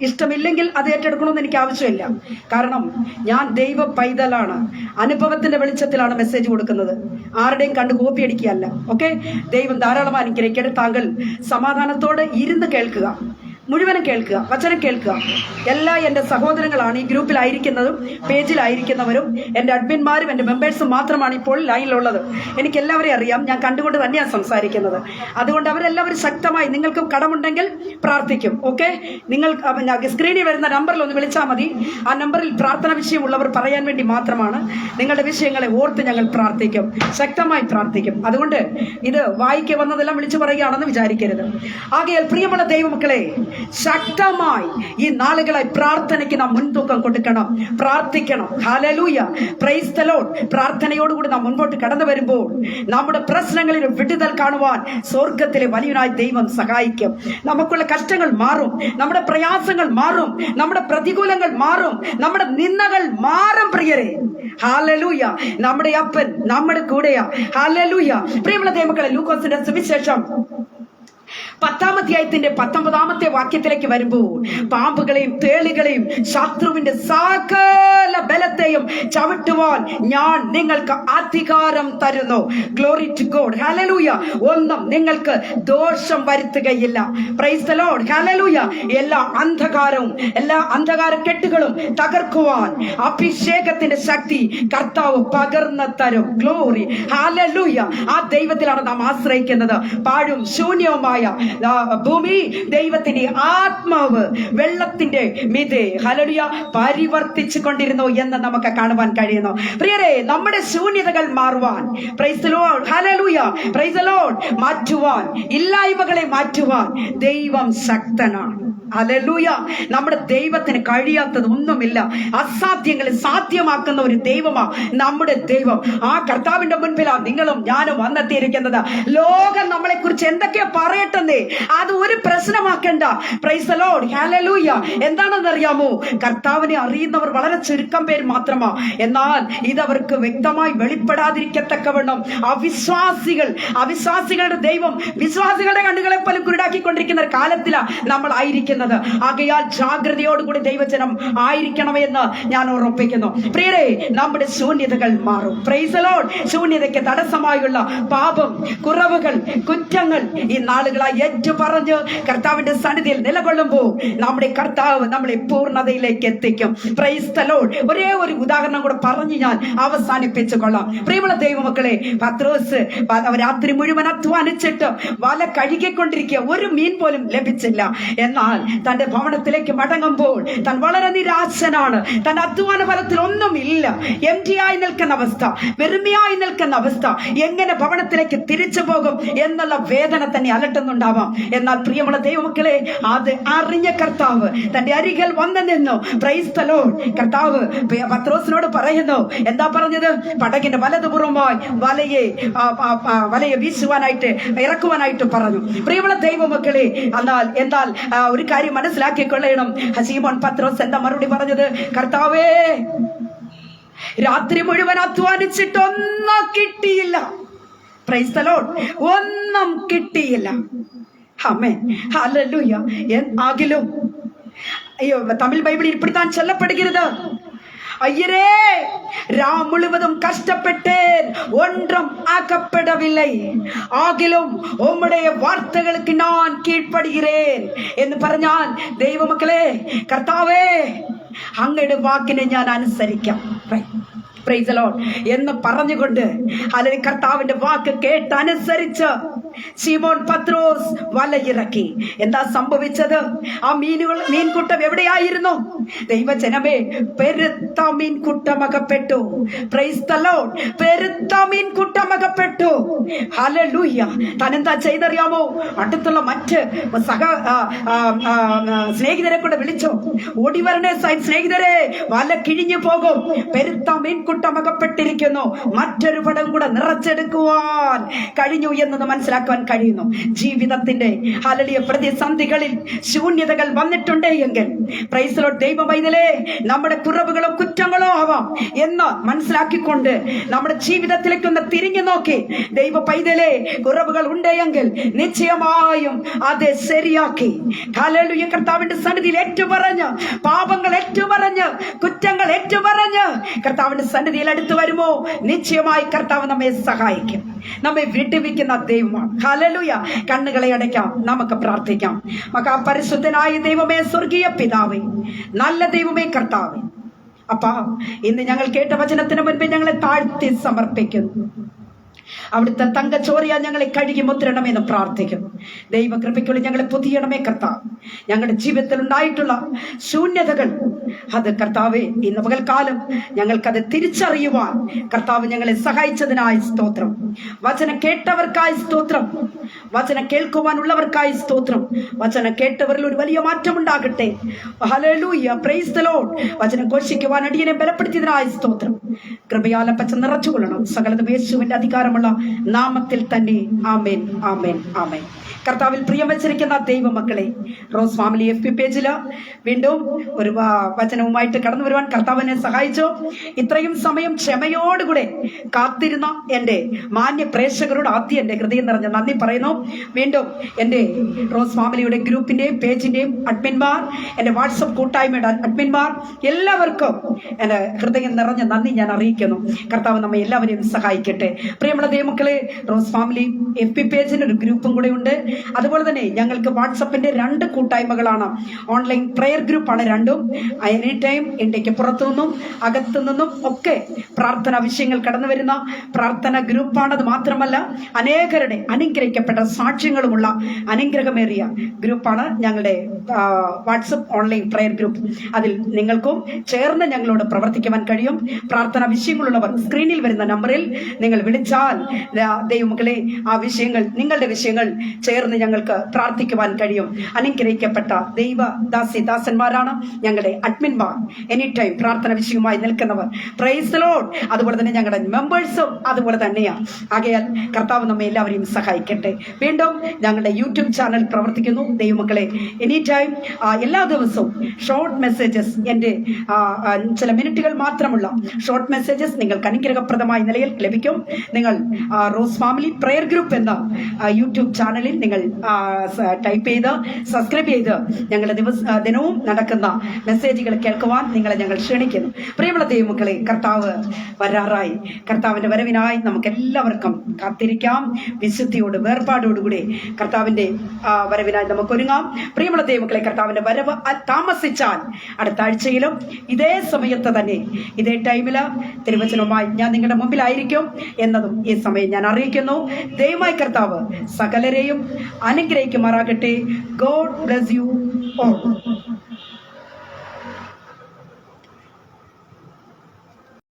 [SPEAKER 1] ഇഷ്ടമില്ലെങ്കിൽ അത് ഏറ്റെടുക്കണമെന്ന് എനിക്ക് ആവശ്യമില്ല. കാരണം ഞാൻ ദൈവ പൈതലാണ്. അനുഭവത്തിന്റെ വെളിച്ചത്തിലാണ് മെസ്സേജ് കൊടുക്കുന്നത്. ആരുടെയും കണ്ട് കോപ്പി അടിക്കുകയല്ല. ഓക്കെ, ദൈവം ധാരാളം അനുഗ്രഹിക്കട്ടെ. താങ്കൾ സമാധാനത്തോടെ ഇരുന്ന് കേൾക്കുക, മുഴുവനും കേൾക്കുക, വചനം കേൾക്കുക. എല്ലാ എൻ്റെ സഹോദരങ്ങളാണ് ഈ ഗ്രൂപ്പിലായിരിക്കുന്നതും പേജിലായിരിക്കുന്നവരും. എൻ്റെ അഡ്മിന്മാരും എൻ്റെ മെമ്പേഴ്സും മാത്രമാണ് ഇപ്പോൾ ലൈനിലുള്ളത്. എനിക്ക് എല്ലാവരെയും അറിയാം. ഞാൻ കണ്ടുകൊണ്ട് തന്നെയാണ് സംസാരിക്കുന്നത്. അതുകൊണ്ട് അവരെല്ലാവരും ശക്തമായി, നിങ്ങൾക്ക് കടമുണ്ടെങ്കിൽ പ്രാർത്ഥിക്കും. ഓക്കെ, നിങ്ങൾ സ്ക്രീനിൽ വരുന്ന നമ്പറിൽ ഒന്ന് വിളിച്ചാൽ മതി. ആ നമ്പറിൽ പ്രാർത്ഥന വിഷയമുള്ളവർ പറയാൻ വേണ്ടി മാത്രമാണ്. നിങ്ങളുടെ വിഷയങ്ങളെ ഓർത്ത് ഞങ്ങൾ പ്രാർത്ഥിക്കും, ശക്തമായി പ്രാർത്ഥിക്കും. അതുകൊണ്ട് ഇത് വായിക്ക് വന്നതെല്ലാം വിളിച്ചു പറയുകയാണെന്ന് വിചാരിക്കരുത്. ആകയാൽ പ്രിയമുള്ള ദൈവമക്കളെ, ശക്തമായി ഈ നാളുകളായി പ്രാർത്ഥനയ്ക്ക് നാം മുൻതൂക്കം കൊടുക്കണം, പ്രാർത്ഥിക്കണം. Hallelujah, praise the Lord. പ്രാർത്ഥനയോടുകൂടി നാം മുൻപോട്ട് കടന്നു വരുമ്പോൾ നമ്മുടെ പ്രശ്നങ്ങളിൽ വിടുതൽ കാണുവാൻ സ്വർഗത്തിലെ വലിയനായ ദൈവം സഹായിക്കും. നമുക്കുള്ള കഷ്ടങ്ങൾ മാറും, നമ്മുടെ പ്രയാസങ്ങൾ മാറും, നമ്മുടെ പ്രതികൂലങ്ങൾ മാറും, നമ്മുടെ നിന്ദകൾ മാറും. പ്രിയരെ, ഹല്ലേലൂയ. നമ്മുടെ അപ്പൻ നമ്മുടെ കൂടെയാ. ഹല്ലേലൂയ. പ്രിയമുള്ള ദൈവമക്കളെ, ലൂക്കോസിന്റെ സുവിശേഷം 10-ാം അധ്യായത്തിന്റെ 19-ാമത്തെ വാക്യത്തിലേക്ക് വരുമ്പോൾ പാമ്പുകളെയും തേളുകളെയും ശത്രുവിന്റെ സകല ബലത്തെയും ചവിട്ടുവാൻ ഞാൻ നിങ്ങൾക്ക് അധികാരം തരുന്നു. Glory to God. ഹല്ലേലൂയ. ഒന്നും നിങ്ങൾക്ക് ദോഷം വരുത്തുകയില്ല. Praise the Lord. ഹല്ലേലൂയ. എല്ലാ അന്ധകാര കെട്ടുകളും തകർക്കുവാൻ അഭിഷേകത്തിന്റെ ശക്തി കർത്താവ് പകർന്നു തരും. ഗ്ലോറി. ഹല്ലേലൂയ. ആ ദൈവത്തിലാണ് നാം ആശ്രയിക്കുന്നത്. പാഴും ശൂന്യവുമായ ഭൂമി ദൈവത്തിന്റെ ആത്മാവ് വെള്ളത്തിന്റെ മീതെ ഹല്ലേലൂയ പരിവർത്തിച്ചു കൊണ്ടിരുന്നു എന്ന് നമുക്ക് കാണുവാൻ കഴിയുന്നു. പ്രിയരെ, നമ്മുടെ ശൂന്യതകൾ മാറുവാൻ, price the Lord, hallelujah, praise the Lord, മാറ്റുവാൻ, ഇല്ലായ്മകളെ മാറ്റുവാൻ ദൈവം ശക്തനാണ്. ഹല്ലേലൂയ. നമ്മുടെ ദൈവത്തിന് കഴിയാത്തത് ഒന്നുമില്ല. അസാധ്യങ്ങളെ സാധ്യമാക്കുന്ന ഒരു ദൈവമാ നമ്മുടെ ദൈവം. ആ കർത്താവിന്റെ മുൻപിലാണ് നിങ്ങളും ഞാനും വന്നെത്തിയിരിക്കുന്നത്. ലോകം നമ്മളെ കുറിച്ച് എന്തൊക്കെയോ പറയട്ടെന്നേ, അത് ഒരു പ്രശ്നമാക്കണ്ട. Praise the Lord. ഹല്ലേലൂയ. എന്താണെന്ന് അറിയാമോ? കർത്താവിനെ അറിയുന്നവർ വളരെ ചുരുക്കം പേര് മാത്രമാ. എന്നാൽ ഇതവർക്ക് വ്യക്തമായി വെളിപ്പെടാതിരിക്കത്തക്കവണ്ണം അവിശ്വാസികളുടെ ദൈവം വിശ്വാസികളുടെ കണ്ണുകളെ പോലും കുരുടാക്കിക്കൊണ്ടിരിക്കുന്ന ഒരു കാലത്തിലാണ് നമ്മൾ ആയിരിക്കുന്നത്. ആകയാൽ ജാഗ്രതയോടുകൂടി ദൈവജനം ആയിരിക്കണമെന്ന് ഞാൻ ഉറപ്പിക്കുന്നു. പ്രിയരെ, നമ്മുടെ ശൂന്യതകൾ മാറും. Praise the lord. ശൂന്യതയ്ക്ക് തടസ്സമായുള്ള പാപം, കുറവുകൾ, കുറ്റങ്ങൾ ഈ നാളുകളായി ഏറ്റുപറഞ്ഞ് കർത്താവിന്റെ സന്നിധിയിൽ നിലകൊള്ളുമ്പോൾ നമ്മുടെ കർത്താവ് നമ്മളെ പൂർണ്ണതയിലേക്ക് എത്തിക്കും. Price the Lord. ഒരേ ഒരു ഉദാഹരണം കൂടെ പറഞ്ഞ് ഞാൻ അവസാനിപ്പിച്ചു കൊള്ളാം. പ്രിയമുള്ള ദൈവമക്കളെ, പത്രോസ് രാത്രി മുഴുവൻ അധ്വാനിച്ചിട്ട് വല കഴുകിക്കൊണ്ടിരിക്കുക, ഒരു മീൻ പോലും ലഭിച്ചില്ല. എന്നാൽ തന്റെ ഭവനത്തിലേക്ക് മടങ്ങുമ്പോൾ താൻ വളരെ നിരാശനാണ്. തന്റെ അധ്വാന ഫലത്തിൽ ഒന്നുമില്ല. എംറ്റിയായി നിൽക്കുന്ന അവസ്ഥ, വെറുമയായി നിൽക്കുന്ന അവസ്ഥ. എങ്ങനെ ഭവനത്തിലേക്ക് തിരിച്ചു പോകും എന്നുള്ള വേദന തന്നെ അലട്ടുന്നുണ്ടാവാം. എന്നാൽ പ്രിയമുള്ള ദൈവമക്കളെ, അത് അറിഞ്ഞ കർത്താവ് തന്റെ അരികിൽ വന്നു നിന്നു. Price the Lord. കർത്താവ് പത്രോസിനോട് പറയുന്നു, എന്താ പറഞ്ഞത്? പടകിന്റെ വലതുപുറമായി വലയെ വീശുവാനായിട്ട് ഇറക്കുവാനായിട്ട് പറഞ്ഞു. പ്രിയമുള്ള ദൈവമക്കളെ, എന്നാൽ ഒരു കാര്യം മനസ്സിലാക്കിക്കൊള്ളണം. ശീമോൻ പത്രോസ് എന്താ മറുപടി പറഞ്ഞത്? കർത്താവേ, രാത്രി മുഴുവൻ അധ്വാനിച്ചിട്ടൊന്നും കിട്ടിയില്ല. Price the Lord. ഒന്നും കിട്ടിയില്ല. ആമേൻ. ഹല്ലേലൂയ. ആകിലും തമിഴ് ബൈബിളിൽ இப்படித்தான் சொல்லப்படுகிறது. ஐயரே, ராம் முழுவதும் கஷ்டப்பட்டேன், ஒன்றும் ஆக்கப்படவில்லை, ஆகிலும் உம்முடைய வார்த்தைகளுக்கு நான் கீழ்ப்படுகிறேன் എന്ന് പറഞ്ഞാൽ, ദൈവമക്കളെ, കർത്താവേ, അങ്ങയുടെ വാക്കിനെ ഞാൻ അനുസരിക്കാം. പ്രൈസ് ദി ലോർഡ് എന്ന് പറഞ്ഞുകൊണ്ട് അല്ലെങ്കിൽ കർത്താവിന്റെ വാക്ക് കേട്ടനുസരിച്ച് ശീമോൻ പത്രോസ് വലയിറക്കി. എന്താ സംഭവിച്ചത്? ആ മീൻകൂട്ടം എവിടെയായിരുന്നു? ദൈവജനമേ, പെരുത്ത മീൻകൂട്ടം അകപ്പെട്ടു. Praise the lord. പെരുത്ത മീൻകൂട്ടം അകപ്പെട്ടു. ഹല്ലേലൂയ. താൻ എന്താ ചെയ്തറിയാമോ? അടുത്തുള്ള മറ്റ് സ്നേഹിതരെ കൂടെ വിളിച്ചോ, ഓടി വരണേ സ്നേഹിതരെ, വല കിഴിഞ്ഞു പോകും, പെരുത്ത മീൻകൂട്ടം അകപ്പെട്ടിരിക്കുന്നു, മറ്റൊരു പടം കൂടെ നിറച്ചെടുക്കുവാൻ കഴിഞ്ഞു എന്നത് മനസ്സിലാക്കാൻ കഴിയുന്നു. ജീവിതത്തിന്റെ ഹല്ലേലൂയ പ്രതിസന്ധികളിൽ ശൂന്യതകൾ വന്നിട്ടുണ്ട് എങ്കിൽ, പ്രൈസ് ദി ലോർഡ്, ദൈവമൈതലേ, നമ്മുടെ കുറവുകളോ കുറ്റങ്ങളോ ആവാം എന്ന് മനസ്സിലാക്കിക്കൊണ്ട് നമ്മുടെ ജീവിതത്തിലേക്ക് ഒന്ന് തിരിഞ്ഞു നോക്കി, ദൈവ പൈതലേ, കുറവുകൾ ഉണ്ടെങ്കിൽ നിശ്ചയമായും അത് ശരിയാക്കി ഹല്ലേലൂയ കർത്താവിന്റെ സന്നിധിയിൽ ഏറ്റുപറഞ്ഞ്, പാപങ്ങൾ ഏറ്റുപറഞ്ഞ്, കുറ്റങ്ങൾ ഏറ്റുപറഞ്ഞ് കർത്താവിന്റെ സന്നിധിയിൽ അടുത്ത് വരുമോ, നിശ്ചയമായി കർത്താവ് നമ്മെ സഹായിക്കും. നമ്മെ വിടുവിക്കുന്ന ദൈവമാണ്. ഹല്ലേലൂയ. കണ്ണുകളെ അടയ്ക്കാം, നമുക്ക് പ്രാർത്ഥിക്കാം. മഹാപരിശുദ്ധനായ ദൈവമേ, സ്വർഗീയ പിതാവേ, നല്ല ദൈവമേ, കർത്താവേ, അപ്പാ, ഇന്ന് ഞങ്ങൾ കേട്ട വചനത്തിന് മുൻപ് ഞങ്ങളെ താഴ്ത്തി സമർപ്പിക്കുന്നു. അവിടുത്തെ തങ്കച്ചോറിയാൽ ഞങ്ങളെ കഴുകി മുദ്രണമെന്ന് പ്രാർത്ഥിക്കുന്നു. ദൈവകൃപയ്ക്കുള്ളിൽ ഞങ്ങളെ പൊതിയണമേ കർത്താവ്. ഞങ്ങളുടെ ജീവിതത്തിൽ ഉണ്ടായിട്ടുള്ള ശൂന്യതകൾ അത് കർത്താവെ ഇന്ന് പകൽക്കാലം ഞങ്ങൾക്കത് തിരിച്ചറിയുവാൻ കർത്താവ് ഞങ്ങളെ സഹായിച്ചതിനായി സ്തോത്രം. വചനം കേട്ടവർക്കായി സ്തോത്രം. വചനം കേൾക്കുവാനുള്ളവർക്കായി സ്തോത്രം. വചനം കേട്ടവരിൽ ഒരു വലിയ മാറ്റം ഉണ്ടാകട്ടെ. ഹല്ലേലൂയ. Praise the Lord. വചനം ഘോഷിക്കുവാൻ അടിയനെ ബലപ്പെടുത്തിയതിനായി സ്തോത്രം. കൃപയാലെ പച്ച നിറച്ചുകൊള്ളണം. സകലതും യേശുവിന്റെ അധികാരമുള്ള നാമത്തിൽ തന്നെ. ആമേൻ, ആമേൻ, ആമേൻ. കർത്താവിൽ പ്രിയം വച്ചിരിക്കുന്ന ദൈവമക്കളെ, റോസ് ഫാമിലി FB പേജിൽ വീണ്ടും ഒരു വചനവുമായിട്ട് കടന്നു വരുവാൻ കർത്താവിനെ സഹായിച്ചു. ഇത്രയും സമയം ക്ഷമയോടുകൂടെ കാത്തിരുന്ന എൻ്റെ മാന്യ പ്രേക്ഷകരോട് ആദ്യം എൻ്റെ ഹൃദയം നിറഞ്ഞ നന്ദി പറയുന്നു. വീണ്ടും എൻ്റെ റോസ് ഫാമിലിയുടെ ഗ്രൂപ്പിൻ്റെയും പേജിൻ്റെയും അഡ്മിന്മാർ, എൻ്റെ വാട്സപ്പ് കൂട്ടായ്മയുടെ അഡ്മിന്മാർ, എല്ലാവർക്കും എൻ്റെ ഹൃദയം നിറഞ്ഞ നന്ദി ഞാൻ അറിയിക്കുന്നു. കർത്താവ് നമ്മെ എല്ലാവരെയും സഹായിക്കട്ടെ. പ്രിയമുള്ള ദൈവമക്കളെ, റോസ് ഫാമിലി FB പേജിന് ഒരു ഗ്രൂപ്പും കൂടെ ഉണ്ട്. അതുപോലെ തന്നെ ഞങ്ങൾക്ക് വാട്സപ്പിന്റെ 2 കൂട്ടായ്മകളാണ്. ഓൺലൈൻ പ്രെയർ ഗ്രൂപ്പാണ് രണ്ടും. എനി ടൈം ഇന്ത്യക്ക് പുറത്തു നിന്നും അകത്തു നിന്നും ഒക്കെ പ്രാർത്ഥന വിഷയങ്ങൾ കടന്നു വരുന്ന പ്രാർത്ഥന ഗ്രൂപ്പാണ്. അത് മാത്രമല്ല, അനേകരുടെ അനുഗ്രഹിക്കപ്പെട്ട സാക്ഷ്യങ്ങളുമുള്ള അനുഗ്രഹമേറിയ ഗ്രൂപ്പാണ് ഞങ്ങളുടെ വാട്സപ്പ് ഓൺലൈൻ പ്രെയർ ഗ്രൂപ്പ്. അതിൽ നിങ്ങൾക്കും ചേർന്ന് ഞങ്ങളോട് പ്രവർത്തിക്കുവാൻ കഴിയും. പ്രാർത്ഥന വിഷയങ്ങളുള്ളവർ സ്ക്രീനിൽ വരുന്ന നമ്പറിൽ നിങ്ങൾ വിളിച്ചാൽ ദൈവമക്കളെ ആ വിഷയങ്ങൾ, നിങ്ങളുടെ വിഷയങ്ങൾ ചേർന്ന് ഞങ്ങൾക്ക് പ്രാർത്ഥിക്കുവാൻ കഴിയും. അനുഗ്രഹിക്കപ്പെട്ട ദൈവ ദാസന്മാരാണ് ഞങ്ങളുടെ അഡ്മിന്മാർ. എനി ടൈം പ്രാർത്ഥന വിഷയവുമായി നിൽക്കുന്നവർ. Price the Lord. അതുപോലെ തന്നെ ഞങ്ങളുടെ മെമ്പേഴ്സും അതുപോലെ തന്നെയാണ്. ആകയാൽ കർത്താവ് നമ്മെ എല്ലാവരെയും സഹായിക്കട്ടെ. വീണ്ടും ഞങ്ങളുടെ യൂട്യൂബ് ചാനൽ പ്രവർത്തിക്കുന്നു. ദൈവമക്കളെ, എനി ടൈം എല്ലാ ദിവസവും ഷോർട്ട് മെസ്സേജസ്, എൻ്റെ ചില മിനിറ്റുകൾ മാത്രമുള്ള ഷോർട്ട് മെസ്സേജസ് നിങ്ങൾക്ക് അനുഗ്രഹപ്രദമായ നിലയിൽ ലഭിക്കും. നിങ്ങൾ റോസ് ഫാമിലി പ്രെയർ ഗ്രൂപ്പ് എന്ന യൂട്യൂബ് ചാനലിൽ നിങ്ങൾ ടൈപ്പ് ചെയ്ത് സബ്സ്ക്രൈബ് ചെയ്ത് ഞങ്ങളുടെ ദിനവും നടക്കുന്ന മെസ്സേജുകൾ കേൾക്കുവാൻ നിങ്ങളെ ഞങ്ങൾ ക്ഷണിക്കുന്നു. പ്രിയമുള്ള ദൈവമക്കളെ, കർത്താവ് വരാറായി. കർത്താവിന്റെ വരവിനായി നമുക്ക് എല്ലാവർക്കും കാത്തിരിക്കാം. വിശുദ്ധിയോട് വേർപാടോടുകൂടി കർത്താവിന്റെ വരവിനായി നമുക്ക് ഒരുങ്ങാം. പ്രിയമുള്ള ദൈവമക്കളെ, കർത്താവിന്റെ വരവ് താമസിച്ചാൽ അടുത്ത ആഴ്ചയിലും ഇതേ സമയത്ത് തന്നെ ഇതേ ടൈമില് തിരുവചനവുമായി ഞാൻ നിങ്ങളുടെ മുമ്പിലായിരിക്കും എന്നതും ഈ സമയം ഞാൻ അറിയിക്കുന്നു. ദൈവമായ കർത്താവ് സകലരെയും അനുഗ്രഹിക്കുമാറാകട്ടെ. God bless you all.